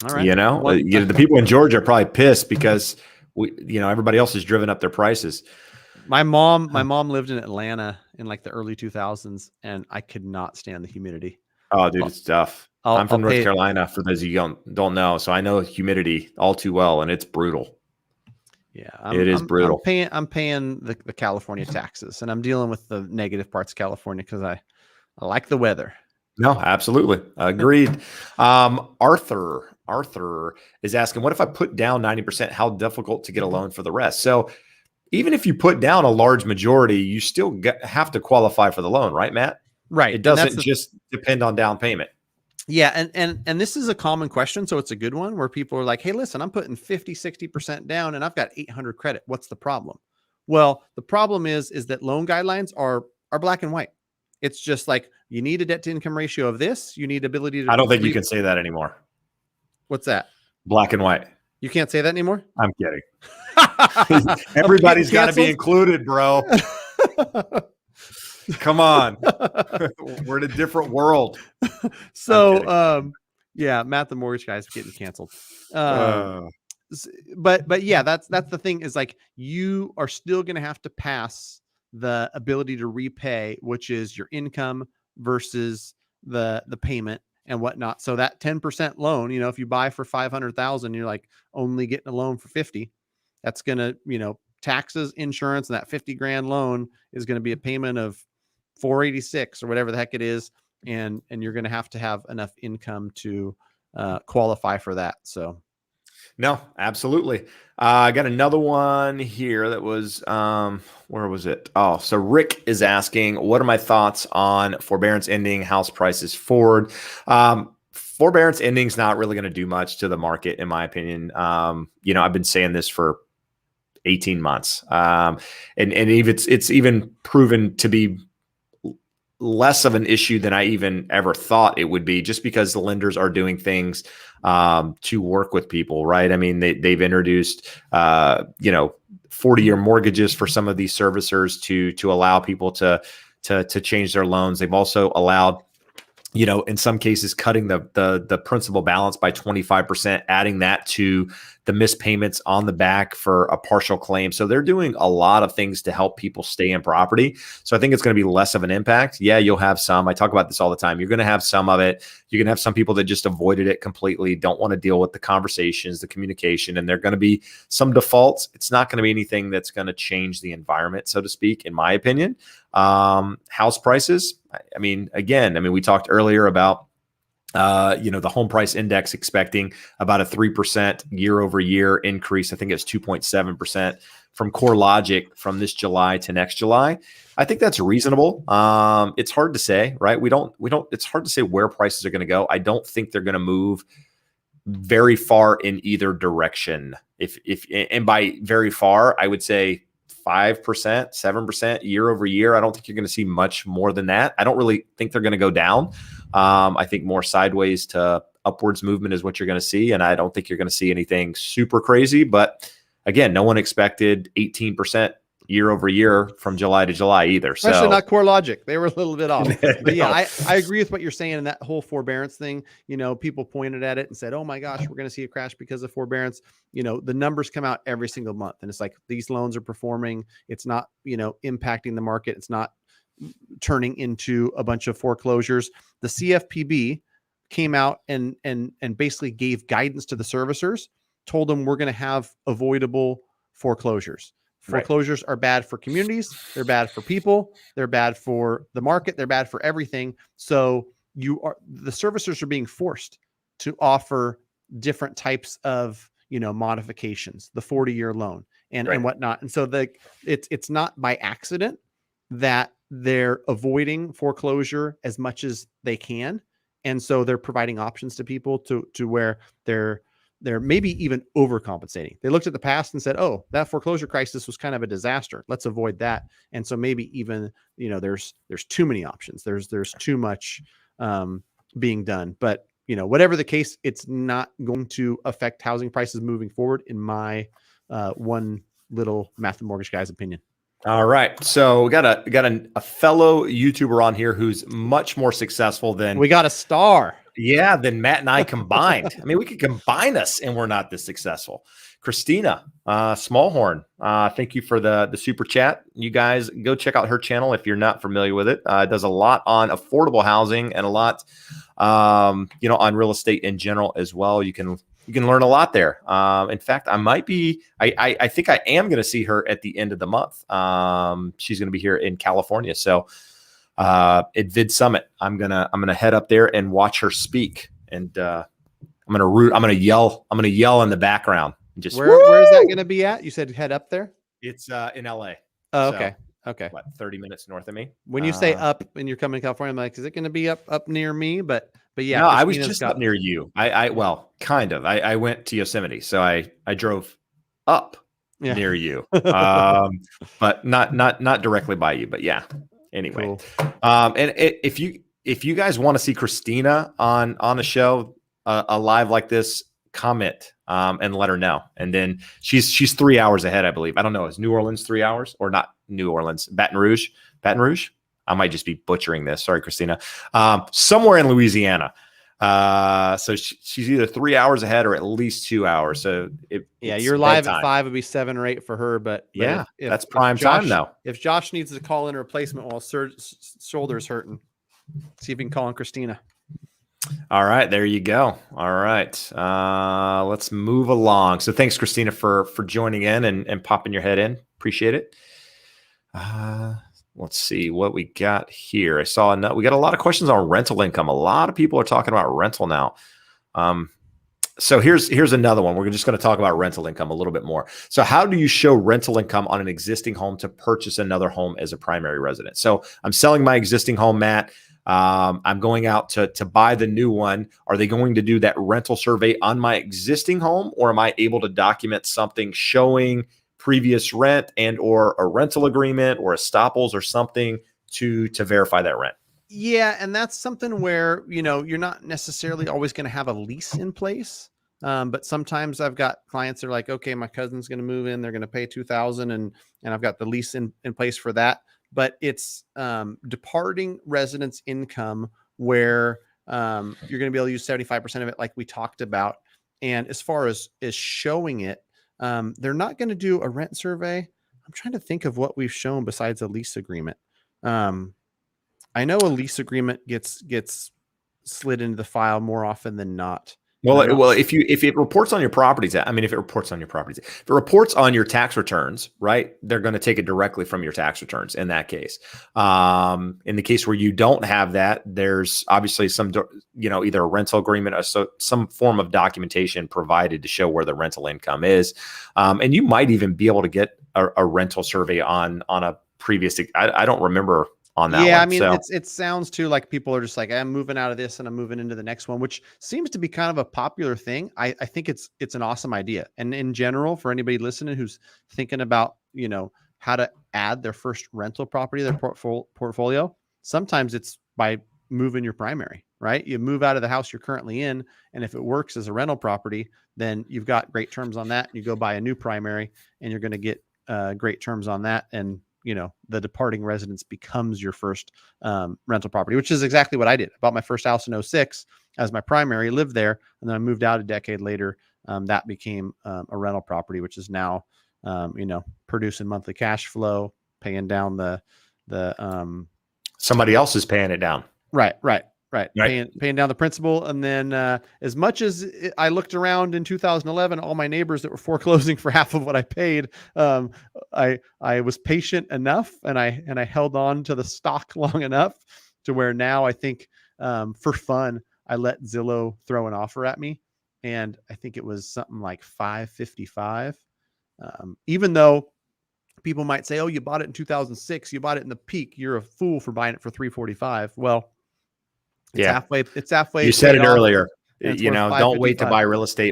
All right. You know, the people in Georgia are probably pissed because everybody else has driven up their prices. My mom lived in Atlanta in like the early 2000s, and I could not stand the humidity. Oh, dude, it's tough. I'm from North Carolina, for those of you don't know, so I know humidity all too well, and it's brutal. Yeah, it is brutal. I'm paying the California taxes, and I'm dealing with the negative parts of California because I like the weather. No, absolutely. Agreed. Arthur is asking, what if I put down 90%? How difficult to get a loan for the rest? So even if you put down a large majority, you still have to qualify for the loan, right, Matt? Right. It doesn't just depend on down payment. Yeah. And this is a common question. So it's a good one where people are like, hey, listen, I'm putting 50, 60% down and I've got 800 credit. What's the problem? Well, the problem is that loan guidelines are black and white. It's just like, you need a debt to income ratio of this. You need ability to. I don't think you can say that anymore. What's that? Black and white. You can't say that anymore? I'm kidding. Everybody's got to be included, bro. Come on. We're in a different world. So, yeah, Matt, the mortgage guy, is getting canceled. But yeah, that's the thing, is like, you are still going to have to pass the ability to repay, which is your income versus the payment and whatnot. So that 10% loan, if you buy for 500,000, you're like only getting a loan for 50. That's going to, taxes, insurance, and that 50 grand loan is going to be a payment of 486 or whatever the heck it is. And you're going to have enough income to qualify for that. So. No, absolutely. I got another one here that was, where was it? Oh, so Rick is asking, what are my thoughts on forbearance ending, house prices forward? Forbearance ending is not really going to do much to the market, in my opinion. I've been saying this for 18 months. And it's even proven to be less of an issue than I even ever thought it would be, just because the lenders are doing things to work with people, right? I mean, they've introduced 40-year mortgages for some of these servicers to allow people to change their loans. They've also allowed, in some cases, cutting the principal balance by 25%, adding that to the missed payments on the back for a partial claim. So they're doing a lot of things to help people stay in property. So I think it's going to be less of an impact. Yeah, you'll have some. I talk about this all the time. You're going to have some of it. You're going to have some people that just avoided it completely, don't want to deal with the conversations, the communication, and there are going to be some defaults. It's not going to be anything that's going to change the environment, so to speak, in my opinion. House prices. I mean, we talked earlier about, the home price index expecting about a 3% year over year increase. I think it's 2.7% from CoreLogic from this July to next July. I think that's reasonable. It's hard to say, right? It's hard to say where prices are going to go. I don't think they're going to move very far in either direction. And by very far, I would say 5%, 7% year over year. I don't think you're going to see much more than that. I don't really think they're going to go down. I think more sideways to upwards movement is what you're going to see. And I don't think you're going to see anything super crazy. But again, no one expected 18% year over year from July to July either. Especially not CoreLogic. They were a little bit off. But yeah, I agree with what you're saying. And that whole forbearance thing, people pointed at it and said, oh my gosh, we're going to see a crash because of forbearance. The numbers come out every single month. And it's like, these loans are performing. It's not, impacting the market. It's not turning into a bunch of foreclosures. The CFPB came out and basically gave guidance to the servicers, told them we're going to have avoidable foreclosures. Foreclosures are bad for communities. They're bad for people. They're bad for the market. They're bad for everything. So the servicers are being forced to offer different types of, modifications, the 40-year loan and whatnot. And so it's not by accident that they're avoiding foreclosure as much as they can. And so they're providing options to people to where they're maybe even overcompensating. They looked at the past and said, oh, that foreclosure crisis was kind of a disaster. Let's avoid that. And so maybe even, there's too many options. There's too much being done. But, whatever the case, it's not going to affect housing prices moving forward, in my one little Math and Mortgage guy's opinion. All right. So we got a fellow YouTuber on here who's much more successful than we got a star. Yeah, than Matt and I combined. I mean, we could combine us and we're not this successful. Christina Smallhorn, thank you for the super chat. You guys go check out her channel if you're not familiar with it. It does a lot on affordable housing and a lot, on real estate in general as well. You can learn a lot there. In fact, I think I am going to see her at the end of the month. She's going to be here in California. So at Vid Summit, I'm gonna head up there and watch her speak. And I'm gonna yell in the background. Just where is that going to be at? You said head up there. It's in LA. Oh, okay. So, okay. What, 30 minutes north of me? When you say up and you're coming to California, I'm like, is it going to be up near me? But yeah. No, I was just up near you. Well, kind of. I went to Yosemite, so I drove up near you, but not directly by you. But yeah. Anyway, cool. And if you guys want to see Christina on a show, a live like this, comment and let her know. And then she's 3 hours ahead, I believe. I don't know. Is New Orleans 3 hours or not? New Orleans, Baton Rouge. I might just be butchering this. Sorry, Christina. Somewhere in Louisiana. So she's either 3 hours ahead or at least 2 hours. So you're live at 5, would be 7 or 8 for her. But yeah, that's prime time though. If Josh needs to call in a replacement while shoulder's hurting, see if you can call in Christina. All right, there you go. All right, let's move along. So thanks, Christina, for joining in and popping your head in. Appreciate it. Let's see what we got here. We got a lot of questions on rental income. A lot of people are talking about rental now. So here's another one. We're just going to talk about rental income a little bit more. So how do you show rental income on an existing home to purchase another home as a primary resident? So I'm selling my existing home, Matt. I'm going out to buy the new one. Are they going to do that rental survey on my existing home, or am I able to document something showing previous rent and or a rental agreement or estoppels or something to verify that rent? Yeah. And that's something where, you're not necessarily always going to have a lease in place. But sometimes I've got clients that are like, okay, my cousin's going to move in, they're going to pay $2,000 and I've got the lease in place for that. But it's departing residence income where you're going to be able to use 75% of it, like we talked about. And as far as showing it, they're not going to do a rent survey. I'm trying to think of what we've shown besides a lease agreement. I know a lease agreement gets slid into the file more often than not. Well, if it reports on your properties, if it reports on your tax returns, right, they're going to take it directly from your tax returns in that case. In the case where you don't have that, there's obviously some, either a rental agreement or some form of documentation provided to show where the rental income is. And you might even be able to get a rental survey on a previous, I don't remember on that. Yeah, one. It sounds too like people are just like, I'm moving out of this and I'm moving into the next one, which seems to be kind of a popular thing. I think it's an awesome idea. And in general, for anybody listening who's thinking about, how to add their first rental property to their portfolio, sometimes it's by moving your primary, right? You move out of the house you're currently in, and if it works as a rental property, then you've got great terms on that. You go buy a new primary and you're going to get great terms on that. And the departing residence becomes your first rental property, which is exactly what I did. I bought my first house in 2006 as my primary, lived there, and then I moved out a decade later. That became a rental property, which is now, producing monthly cash flow, paying down the somebody else is paying it down. Right. Paying down the principal. And then as much as I looked around in 2011, all my neighbors that were foreclosing for half of what I paid, I was patient enough and I held on to the stock long enough to where now I think for fun, I let Zillow throw an offer at me. And I think it was something like $555. Even though people might say, oh, you bought it in 2006, you bought it in the peak, you're a fool for buying it for 345. Well, it's halfway You said paid it off, earlier. and it's You worth know, don't wait to 555.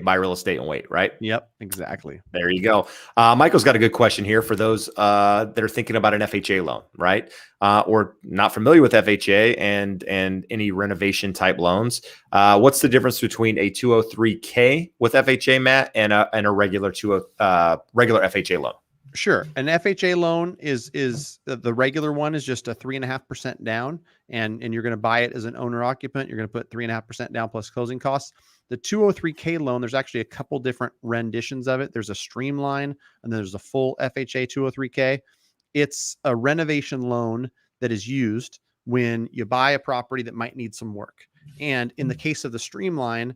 buy real estate and wait, right? Yep, exactly. There you go. Michael's got a good question here for those that are thinking about an FHA loan, right? Or not familiar with FHA and any renovation type loans. What's the difference between a 203K with FHA, Matt, and a regular regular FHA loan? Sure. An FHA loan is the regular one is just a 3.5% down, and you're going to buy it as an owner occupant. You're going to put 3.5% down plus closing costs. The 203K loan, there's actually a couple different renditions of it. There's a streamline, and then there's a full FHA 203K. It's a renovation loan that is used when you buy a property that might need some work. And in the case of the streamline,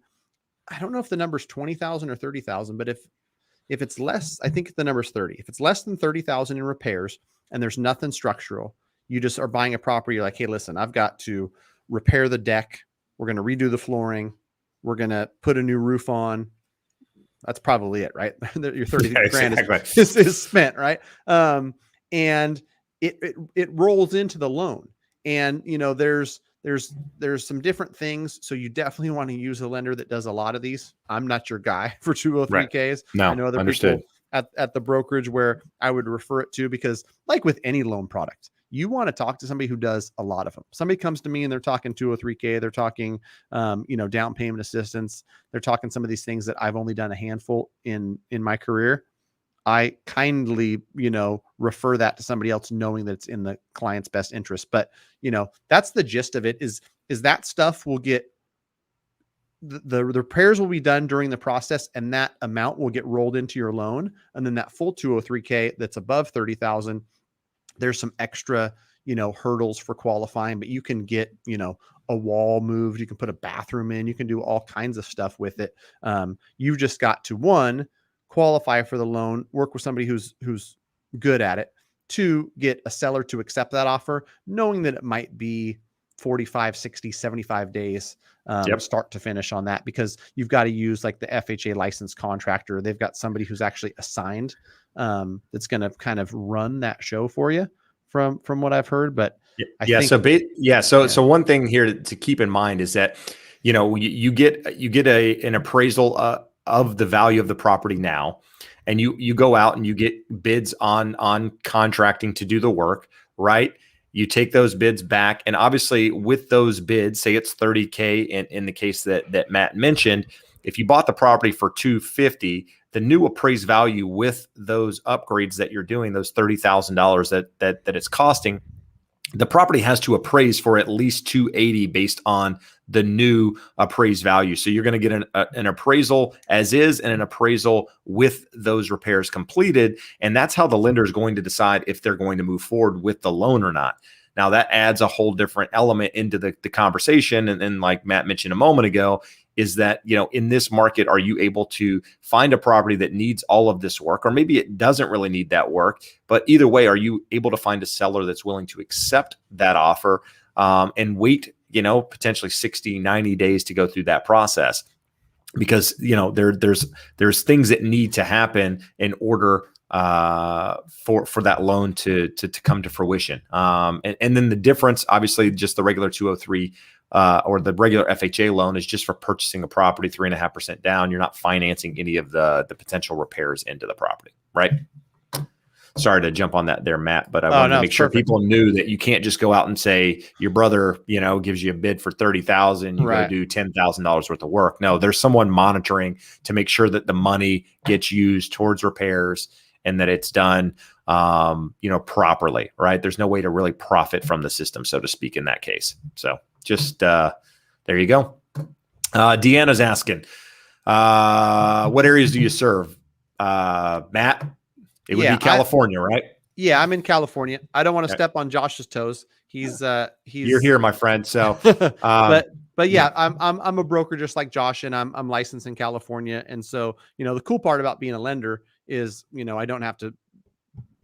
I don't know if the number's 20,000 or 30,000, but if it's less, I think the number's 30. If it's less than 30,000 in repairs and there's nothing structural, you just are buying a property. You're like, hey, listen, I've got to repair the deck. We're going to redo the flooring. We're going to put a new roof on. That's probably it, right? Your 30 grand is spent, right? And it rolls into the loan. And, you know, there's some different things. So you definitely want to use a lender that does a lot of these. I'm not your guy for 203Ks. Right. No, I know other understood. people at the brokerage where I would refer it to, because like with any loan product, you want to talk to somebody who does a lot of them. Somebody comes to me and they're talking 203K. They're talking, down payment assistance. They're talking some of these things that I've only done a handful in my career. I kindly, refer that to somebody else, knowing that it's in the client's best interest. But, that's the gist of it is that stuff will get the repairs will be done during the process, and that amount will get rolled into your loan. And then that full 203K that's above 30,000, there's some extra, hurdles for qualifying, but you can get, a wall moved. You can put a bathroom in, you can do all kinds of stuff with it. You've just got to qualify for the loan, work with somebody who's good at it, to get a seller to accept that offer, knowing that it might be 45, 60, 75 days, start to finish on that, because you've got to use like the FHA licensed contractor. They've got somebody who's actually assigned, that's going to kind of run that show for you from what I've heard. But So one thing here to keep in mind is that, you get an appraisal of the value of the property now, and you go out and you get bids on contracting to do the work, right? You take those bids back, and obviously with those bids, say it's 30K in the case that Matt mentioned, if you bought the property for 250, the new appraised value with those upgrades that you're doing, those $30,000 that it's costing, the property has to appraise for at least 280 based on the new appraised value. So you're going to get an appraisal as is and an appraisal with those repairs completed. And that's how the lender is going to decide if they're going to move forward with the loan or not. Now that adds a whole different element into the conversation. And like Matt mentioned a moment ago, is that, in this market, are you able to find a property that needs all of this work, or maybe it doesn't really need that work, but either way, are you able to find a seller that's willing to accept that offer, and wait, potentially 60, 90 days to go through that process? Because, there's things that need to happen in order for that loan to come to fruition. And then the difference, obviously, just the regular 203 or the regular FHA loan is just for purchasing a property, 3.5% down. You're not financing any of the potential repairs into the property, right? Sorry to jump on that there, Matt, but I wanted to make sure people knew that you can't just go out and say your brother, gives you a bid for 30,000, you go do $10,000 worth of work. No, there's someone monitoring to make sure that the money gets used towards repairs and that it's done, properly, right? There's no way to really profit from the system, so to speak, in that case. So just there you go. Deanna's asking, what areas do you serve? Matt? It would be California, right? Yeah, I'm in California. I don't want to step on Josh's toes. He's you're here, my friend. So, but yeah, I'm a broker just like Josh, and I'm licensed in California. And so, the cool part about being a lender is, I don't have to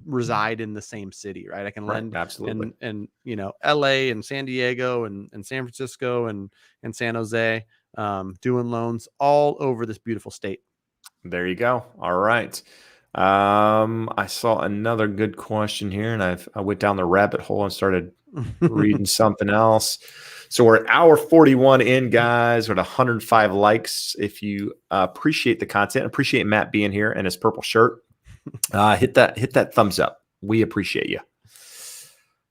reside in the same city, right? I can lend absolutely in LA and San Diego and San Francisco and San Jose, doing loans all over this beautiful state. There you go. All right. I saw another good question here, and I went down the rabbit hole and started reading something else. So we're at hour 41 in, guys. We're at 105 likes. If you appreciate the content, appreciate Matt being here and his purple shirt, hit that thumbs up. We appreciate you.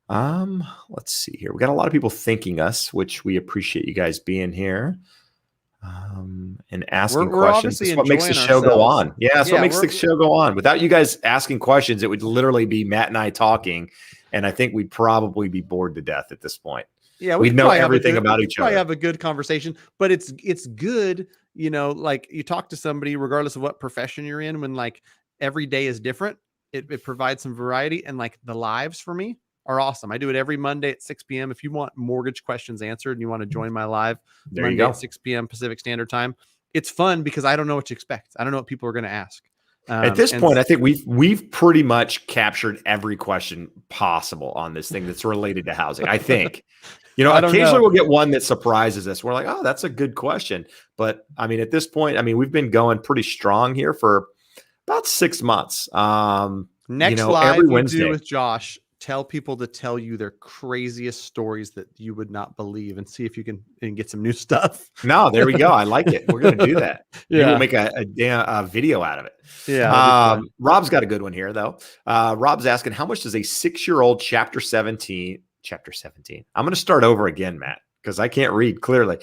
Let's see here. We got a lot of people thanking us, which we appreciate you guys being here. And asking questions. That's what makes the show go on. Yeah, that's what makes the show go on. Without you guys asking questions, it would literally be Matt and I talking, and I think we'd probably be bored to death at this point. Yeah, we'd know everything about each other. Probably have a good conversation, but it's good, like you talk to somebody regardless of what profession you're in, when like every day is different. It provides some variety, and like the lives for me are awesome. I do it every Monday at 6 p.m. If you want mortgage questions answered and you want to join my live Monday at 6 p.m. Pacific Standard Time, it's fun because I don't know what to expect. I don't know what people are going to ask. At this point, I think we've pretty much captured every question possible on this thing that's related to housing. I think, occasionally we'll get one that surprises us. We're like, oh, that's a good question. But I mean, at this point, we've been going pretty strong here for about 6 months. Next live every Wednesday you do with Josh, tell people to tell you their craziest stories that you would not believe, and see if you can get some new stuff. No, there we go. I like it. We're going to do that. Yeah. We'll make a video out of it. Yeah. Rob's got a good one here, though. Rob's asking, how much does a 6-year-old Chapter 17? I'm going to start over again, Matt, because I can't read clearly.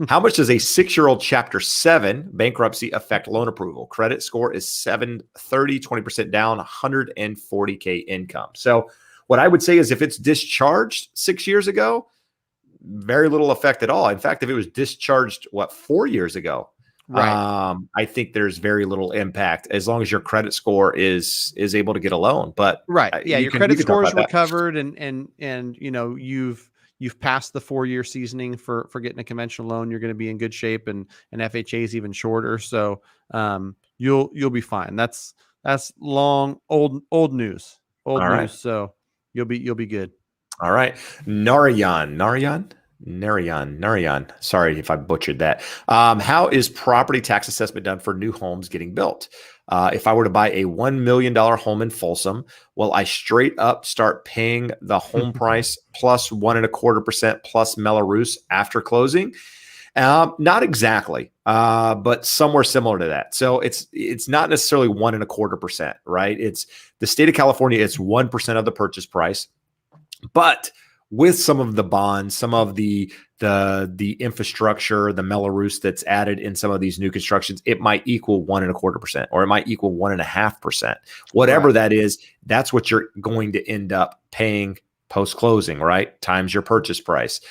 How much does a 6-year-old Chapter 7 bankruptcy affect loan approval? Credit score is 730, 20% down, 140K income. So what I would say is if it's discharged 6 years ago, very little effect at all. In fact, if it was discharged, 4 years ago, right. I think there's very little impact as long as your credit score is able to get a loan. But right. Yeah. Your credit score is recovered and you've passed the 4-year seasoning for getting a conventional loan. You're going to be in good shape, and FHA is even shorter. So you'll be fine. That's old news. Old news. Right. So you'll be good. All right. Narayan. Sorry if I butchered that. How is property tax assessment done for new homes getting built? If I were to buy a $1 million home in Folsom, will I straight up start paying the home price plus 1.25% plus Mello-Roos after closing? Not exactly, but somewhere similar to that. So it's not necessarily 1.25%, right? It's the state of California. It's 1% of the purchase price, but with some of the bonds, some of the infrastructure, the Mello-Roos that's added in some of these new constructions, it might equal 1.25%, or it might equal 1.5%. Whatever right. That is, that's what you're going to end up paying post-closing, right? Times your purchase price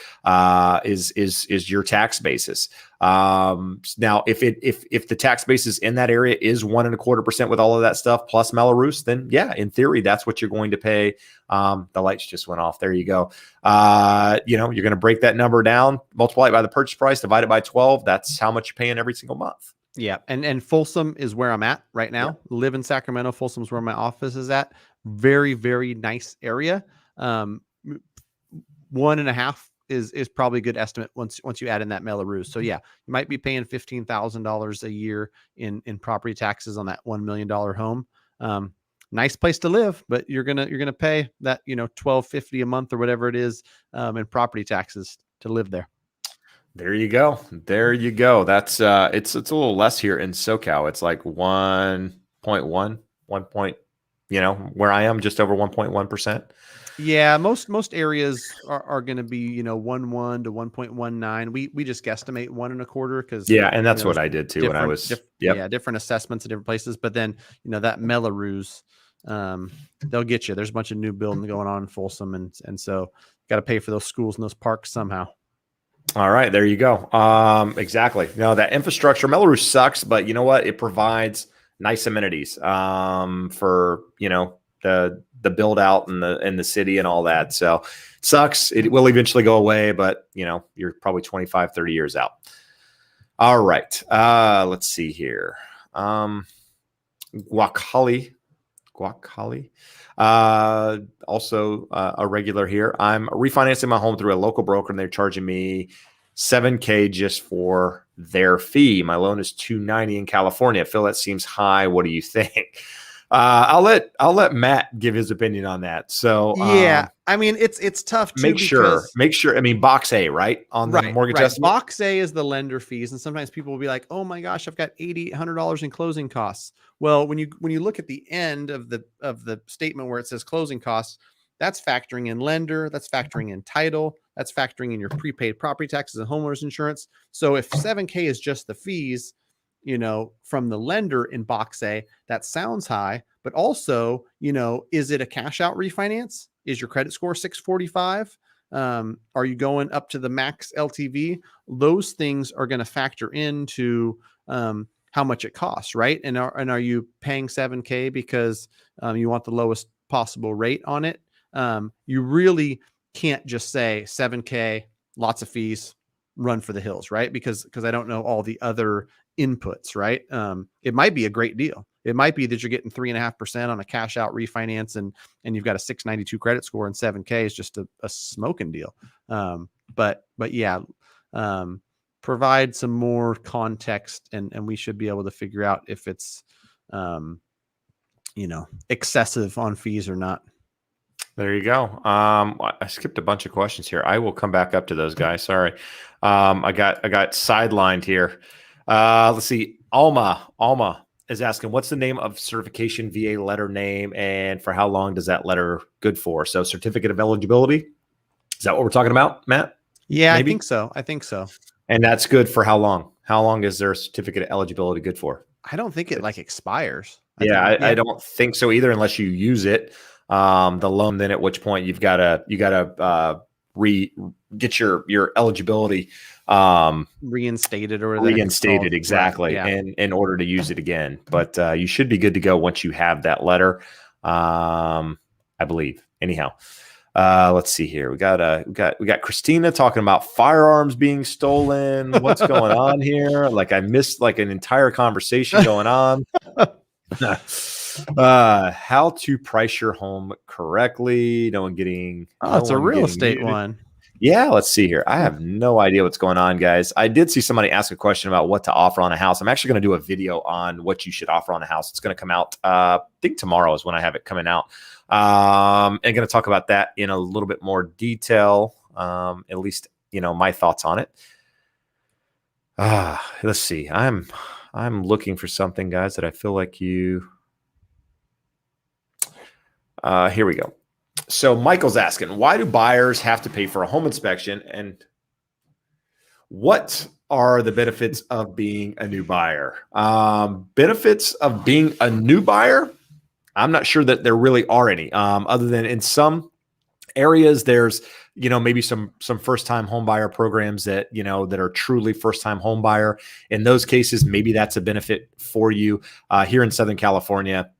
is your tax basis. Now, if the tax basis in that area is 1.25% with all of that stuff plus Mello-Roos, then yeah, in theory, that's what you're going to pay. The lights just went off. There you go. You're going to break that number down, multiply it by the purchase price, divide it by 12. That's how much you're paying every single month. Yeah. And Folsom is where I'm at right now. Yeah. Live in Sacramento. Folsom is where my office is at. Very, very nice area. 1.5 is probably a good estimate once you add in that Mello-Roos. So yeah, you might be paying $15,000 a year in property taxes on that $1 million home. Nice place to live, but you're gonna pay that $1,250 a month or whatever it is in property taxes to live there. There you go. That's it's a little less here in SoCal. It's like 1.1 where I am, just over 1.1%. Yeah, most areas are going to be 1.1 to 1.19. We just guesstimate 1.25 because and that's what I did too when I was different assessments at different places. But then that Mello-Roos, they'll get you. There's a bunch of new building going on in Folsom, and so got to pay for those schools and those parks somehow. All right, there you go. Exactly. No, that infrastructure, Mello-Roos sucks, but you know what? It provides nice amenities for the build out in the city and all that. So it sucks. It will eventually go away, but you're probably 25, 30 years out. All right. Let's see here. Guacali. Also a regular here. I'm refinancing my home through a local broker and they're charging me $7,000 just for their fee. My loan is $290 in California. I feel that seems high. What do you think? I'll let Matt give his opinion on that. So Yeah, I mean it's tough too because make sure. I mean, box A, right, on the mortgage estimate. Box A is the lender fees, and sometimes people will be like, "Oh my gosh, I've got $8,800 in closing costs." Well, when you look at the end of the statement where it says closing costs, that's factoring in lender, that's factoring in title, that's factoring in your prepaid property taxes and homeowners insurance. So if 7K is just the fees, from the lender in box A, that sounds high, but also, is it a cash out refinance? Is your credit score 645? Are you going up to the max LTV? Those things are going to factor into how much it costs, right? And are you paying 7K because you want the lowest possible rate on it? You really can't just say 7K, lots of fees, run for the hills, right? Because I don't know all the other inputs, right? It might be a great deal. It might be that you're getting 3.5% on a cash out refinance and you've got a 692 credit score and 7K is just a smoking deal. But yeah, provide some more context and we should be able to figure out if it's, excessive on fees or not. There you go. I skipped a bunch of questions here. I will come back up to those guys. Sorry. I got sidelined here. Let's see. Alma is asking, what's the name of certification VA letter name and for how long does that letter good for? So certificate of eligibility. Is that what we're talking about, Matt? Yeah, maybe? I think so. And that's good for how long? How long is their certificate of eligibility good for? I don't think it expires. I don't think so either, unless you use it. The loan, then at which point you gotta get your eligibility reinstated or reinstated, exactly, right, yeah, in order to use it again. But you should be good to go once you have that letter, I believe. Anyhow, let's see here. We got Christina talking about firearms being stolen. What's going on here? Like I missed like an entire conversation going on. How to price your home correctly. No one getting. It's a real estate one. Yeah, let's see here. I have no idea what's going on, guys. I did see somebody ask a question about what to offer on a house. I'm actually going to do a video on what you should offer on a house. It's going to come out, I think tomorrow is when I have it coming out. And going to talk about that in a little bit more detail, at least, my thoughts on it. Let's see. I'm looking for something, guys, that I feel like you. Here we go. So Michael's asking, why do buyers have to pay for a home inspection? And what are the benefits of being a new buyer? Benefits of being a new buyer? I'm not sure that there really are any, other than in some areas there's maybe some first-time home buyer programs that that are truly first-time home buyer. In those cases, maybe that's a benefit for you. Here in Southern California,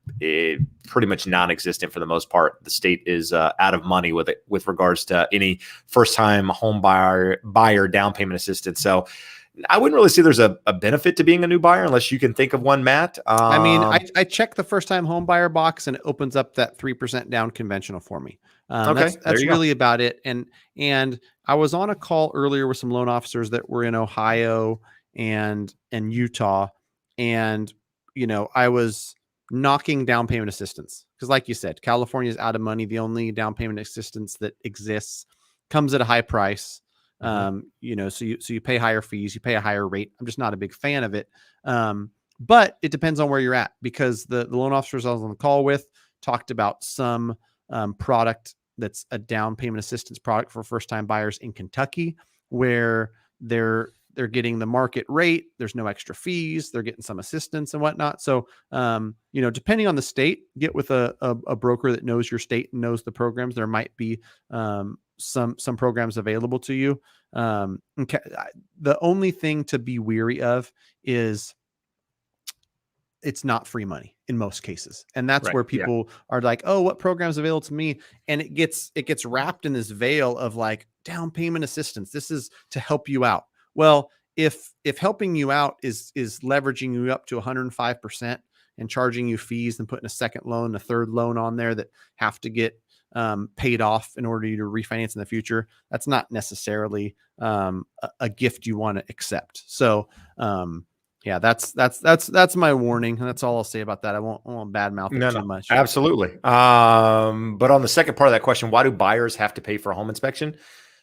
pretty much non-existent for the most part. The state is out of money with regards to any first-time home buyer down payment assistance. So I wouldn't really say there's a benefit to being a new buyer unless you can think of one, Matt. I check the first-time home buyer box and it opens up that 3% down conventional for me. Okay, that's really about it. And I was on a call earlier with some loan officers that were in Ohio and Utah, and I was knocking down payment assistance because, like you said, California is out of money. The only down payment assistance that exists comes at a high price. So you pay higher fees, you pay a higher rate. I'm just not a big fan of it. But it depends on where you're at, because the loan officers I was on the call with talked about some product that's a down payment assistance product for first-time buyers in Kentucky, where they're getting the market rate. There's no extra fees. They're getting some assistance and whatnot. So, depending on the state, get with a broker that knows your state and knows the programs. There might be some programs available to you. The only thing to be weary of is it's not free money in most cases. And that's where people are like, oh, what program's available to me? And it gets wrapped in this veil of like down payment assistance. This is to help you out. Well, if helping you out is leveraging you up to 105% and charging you fees and putting a second loan, a third loan on there that have to get paid off in order to refinance in the future, that's not necessarily a gift you want to accept. So, Yeah, that's my warning. And that's all I'll say about that. I won't badmouth it too much. Absolutely. But on the second part of that question, why do buyers have to pay for a home inspection?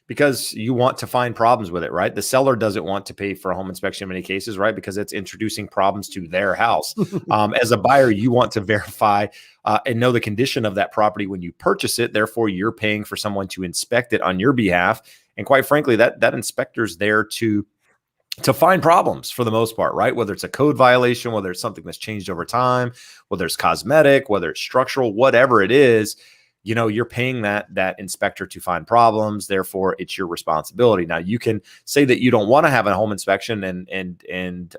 Because you want to find problems with it, right? The seller doesn't want to pay for a home inspection in many cases, right? Because it's introducing problems to their house. As a buyer, you want to verify and know the condition of that property when you purchase it. Therefore, you're paying for someone to inspect it on your behalf. And quite frankly, that inspector's there to find problems for the most part, right? Whether it's a code violation, whether it's something that's changed over time, whether it's cosmetic, whether it's structural, whatever it is, you're paying that inspector to find problems. Therefore, it's your responsibility. Now, you can say that you don't want to have a home inspection and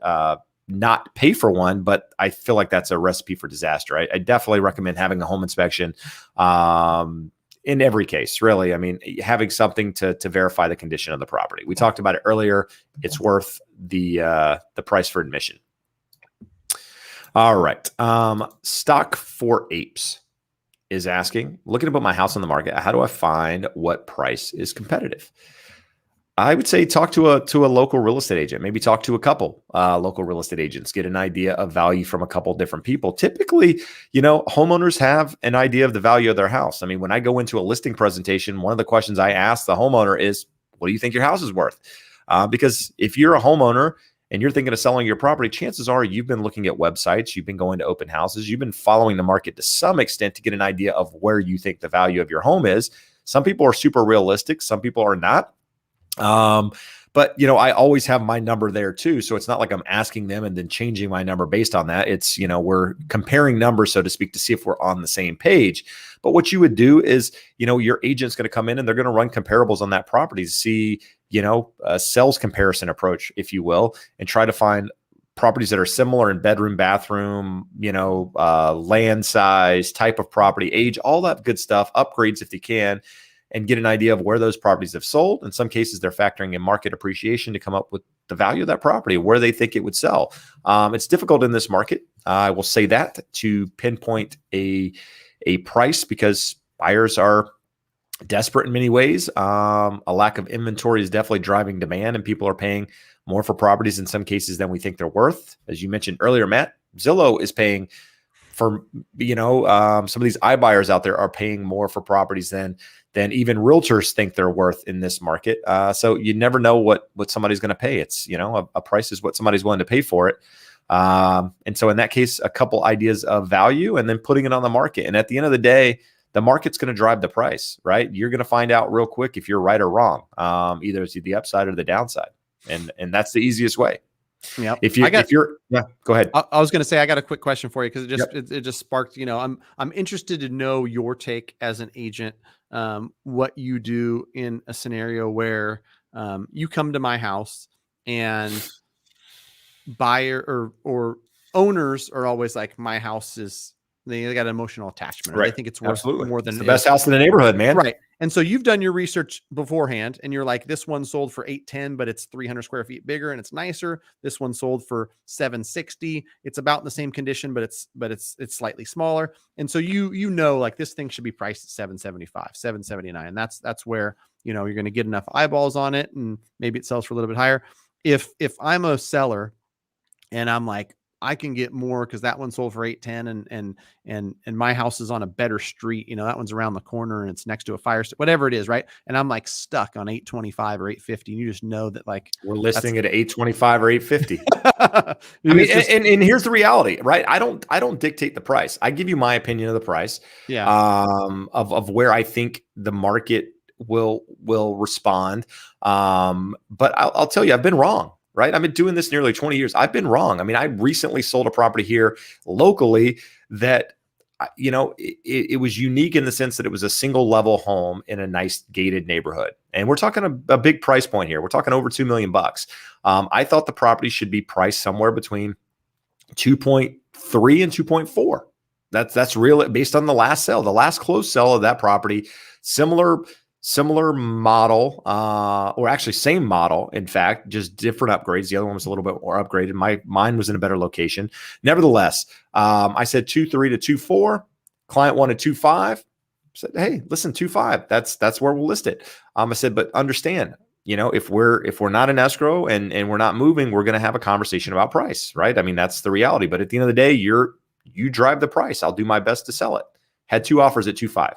not pay for one, but I feel like that's a recipe for disaster. I definitely recommend having a home inspection in every case, really. I mean, having something to verify the condition of the property. We talked about it earlier. It's worth the price for admission. All right. Stock for Apes is asking, looking to put my house on the market, how do I find what price is competitive? I would say talk to a local real estate agent. Maybe talk to a couple local real estate agents. Get an idea of value from a couple different people. Typically, homeowners have an idea of the value of their house. I mean, when I go into a listing presentation, one of the questions I ask the homeowner is, "What do you think your house is worth?" Because if you're a homeowner and you're thinking of selling your property, chances are you've been looking at websites, you've been going to open houses, you've been following the market to some extent to get an idea of where you think the value of your home is. Some people are super realistic. Some people are not. But I always have my number there too. So it's not like I'm asking them and then changing my number based on that. It's, we're comparing numbers, so to speak, to see if we're on the same page. But what you would do is, your agent's going to come in and they're going to run comparables on that property to see, a sales comparison approach, if you will, and try to find properties that are similar in bedroom, bathroom, land size, type of property, age, all that good stuff, upgrades if they can, and get an idea of where those properties have sold. In some cases, they're factoring in market appreciation to come up with the value of that property, where they think it would sell. It's difficult in this market. I will say that, to pinpoint a price, because buyers are desperate in many ways. A lack of inventory is definitely driving demand, and people are paying more for properties in some cases than we think they're worth. As you mentioned earlier, Matt, Zillow is paying for, some of these iBuyers out there are paying more for properties than even realtors think they're worth in this market. So you never know what somebody's going to pay. It's, a price is what somebody's willing to pay for it. And so in that case, a couple ideas of value and then putting it on the market. And at the end of the day, the market's going to drive the price, right? You're going to find out real quick if you're right or wrong. Either it's the upside or the downside. And that's the easiest way. Yeah. Go ahead. I was going to say, I got a quick question for you, because it just sparked, I'm interested to know your take as an agent, what you do in a scenario where, you come to my house and buyer or owners are always like, my house is, they got an emotional attachment, or they think it's worth more than the best house in the neighborhood, man. Right. And so you've done your research beforehand and you're like, this one sold for 810, but it's 300 square feet bigger and it's nicer. This one sold for 760. It's about in the same condition, but it's slightly smaller. And so like this thing should be priced at 775, 779. And that's where, you're going to get enough eyeballs on it and maybe it sells for a little bit higher. If I'm a seller and I'm like, I can get more because that one sold for 810 and my house is on a better street. That one's around the corner and it's next to a fire station, whatever it is. Right. And I'm like stuck on 825 or 850. And you just know that, like, we're listing it at 825 or 850. I mean, and here's the reality, right? I don't dictate the price. I give you my opinion of the price. Yeah. Of where I think the market will respond. But I'll tell you, I've been wrong. Right. I've been doing this nearly 20 years. I've been wrong. I mean, I recently sold a property here locally that, it was unique in the sense that it was a single level home in a nice gated neighborhood. And we're talking a big price point here. We're talking over $2 million. I thought the property should be priced somewhere between 2.3 and 2.4. That's real based on the last sale, the last closed sale of that property. Similar model, or actually same model, in fact, just different upgrades. The other one was a little bit more upgraded. Mine was in a better location. Nevertheless, I said 2.3 to 2.4. Client wanted 2.5. Said, hey, listen, 2.5. That's where we'll list it. I said, but understand, if we're not in escrow and we're not moving, we're going to have a conversation about price, right? I mean, that's the reality. But at the end of the day, you drive the price. I'll do my best to sell it. Had 2 offers at 2.5.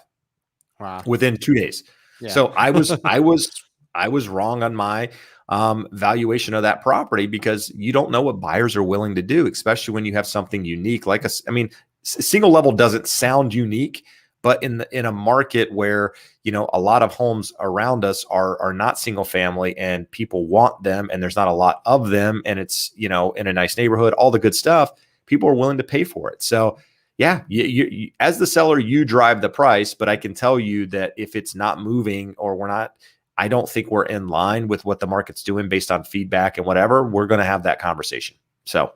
Wow. Within 2 days. Yeah. So I was wrong on my valuation of that property, because you don't know what buyers are willing to do, especially when you have something unique. Single level doesn't sound unique, but in a market where, a lot of homes around us are not single family and people want them, and there's not a lot of them, and it's, in a nice neighborhood, all the good stuff, people are willing to pay for it. So yeah, you as the seller, you drive the price, but I can tell you that if it's not moving, or I don't think we're in line with what the market's doing based on feedback and whatever, we're going to have that conversation. So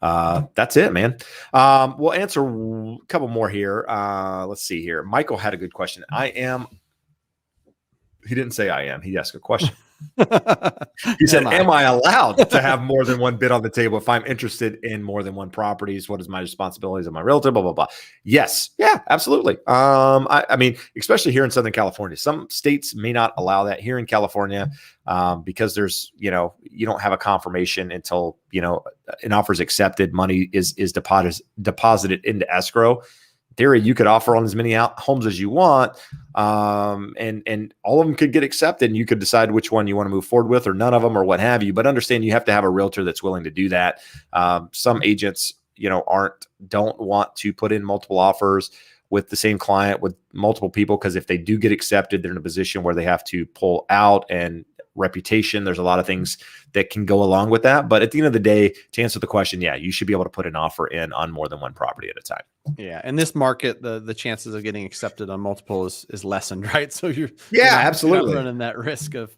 that's it, man. We'll answer a couple more here. Let's see here. Michael had a good question. He didn't say I am. He asked a question. He said, am I allowed to have more than one bid on the table if I'm interested in more than one properties? What is my responsibilities of my realtor? Blah, blah, blah. Yes. Yeah, absolutely. I mean, especially here in Southern California, some states may not allow that. Here in California, because there's, you don't have a confirmation until, an offer is accepted, money is deposited into escrow. Theory, you could offer on as many homes as you want, and all of them could get accepted, and you could decide which one you want to move forward with, or none of them, or what have you. But understand, you have to have a realtor that's willing to do that. Some agents, don't want to put in multiple offers with the same client with multiple people, because if they do get accepted, they're in a position where they have to pull out, and reputation. There's a lot of things that can go along with that. But at the end of the day, to answer the question, yeah, you should be able to put an offer in on more than one property at a time. Yeah. In this market, the chances of getting accepted on multiple is lessened, right? So you're absolutely not running that risk of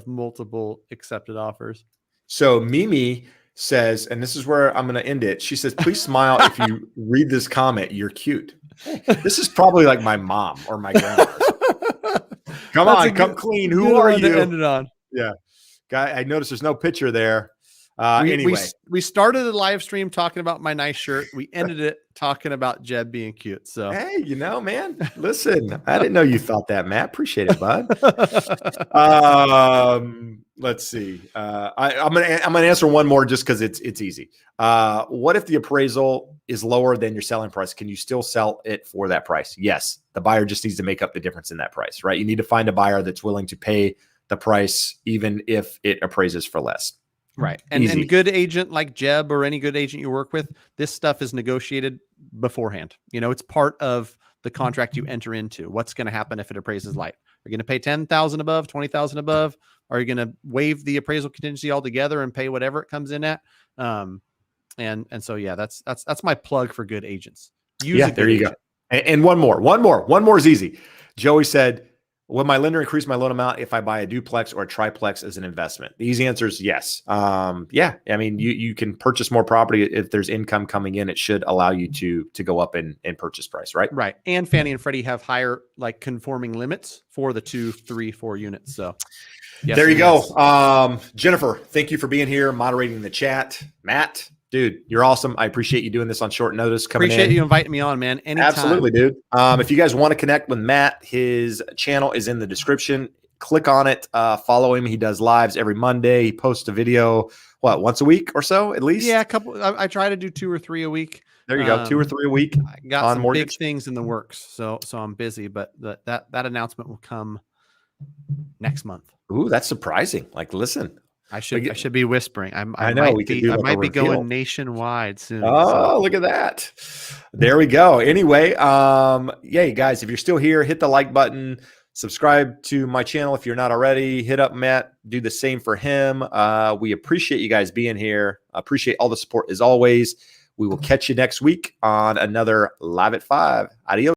multiple accepted offers. So Mimi says, and this is where I'm going to end it. She says, please smile if you read this comment. You're cute. This is probably like my mom or my grandma. Come clean. Who are you? To end it on. Yeah. Guy, I noticed there's no picture there. We started the live stream talking about my nice shirt. We ended it talking about Jeb being cute. So, hey, man, listen, I didn't know you thought that, Matt. Appreciate it, bud. Let's see. I'm gonna answer one more just because it's easy. What if the appraisal is lower than your selling price? Can you still sell it for that price? Yes. The buyer just needs to make up the difference in that price, right? You need to find a buyer that's willing to pay the price, even if it appraises for less. Right. And good agent like Jeb, or any good agent you work with, this stuff is negotiated beforehand. It's part of the contract you enter into. What's going to happen if it appraises light? Are you going to pay 10,000 above, 20,000 above? Are you going to waive the appraisal contingency altogether and pay whatever it comes in at? And so, yeah, that's my plug for good agents. There you go. And one more is easy. Joey said, will my lender increase my loan amount if I buy a duplex or a triplex as an investment? The easy answer is yes. Yeah. I mean, you can purchase more property if there's income coming in. It should allow you to go up in purchase price, right? Right. And Fannie and Freddie have higher conforming limits for the 2, 3, 4 units. So yes, there you go. Jennifer, thank you for being here, moderating the chat. Matt, dude, you're awesome. I appreciate you doing this on short notice. Appreciate you inviting me on, man. Anytime. Absolutely, dude. If you guys want to connect with Matt, his channel is in the description. Click on it. Follow him. He does lives every Monday. He posts a video, once a week or so, at least? Yeah, a couple. I try to do 2 or 3 a week. There you go. 2 or 3 a week. I got some big things in the works, so I'm busy. But that announcement will come next month. Ooh, that's surprising. Listen. I should be whispering. I know might be going nationwide soon. Oh, look at that. There we go. Anyway, yeah, guys, if you're still here, hit the like button, subscribe to my channel. If you're not already, hit up Matt, do the same for him. We appreciate you guys being here. Appreciate all the support as always. We will catch you next week on another Live at 5. Adios.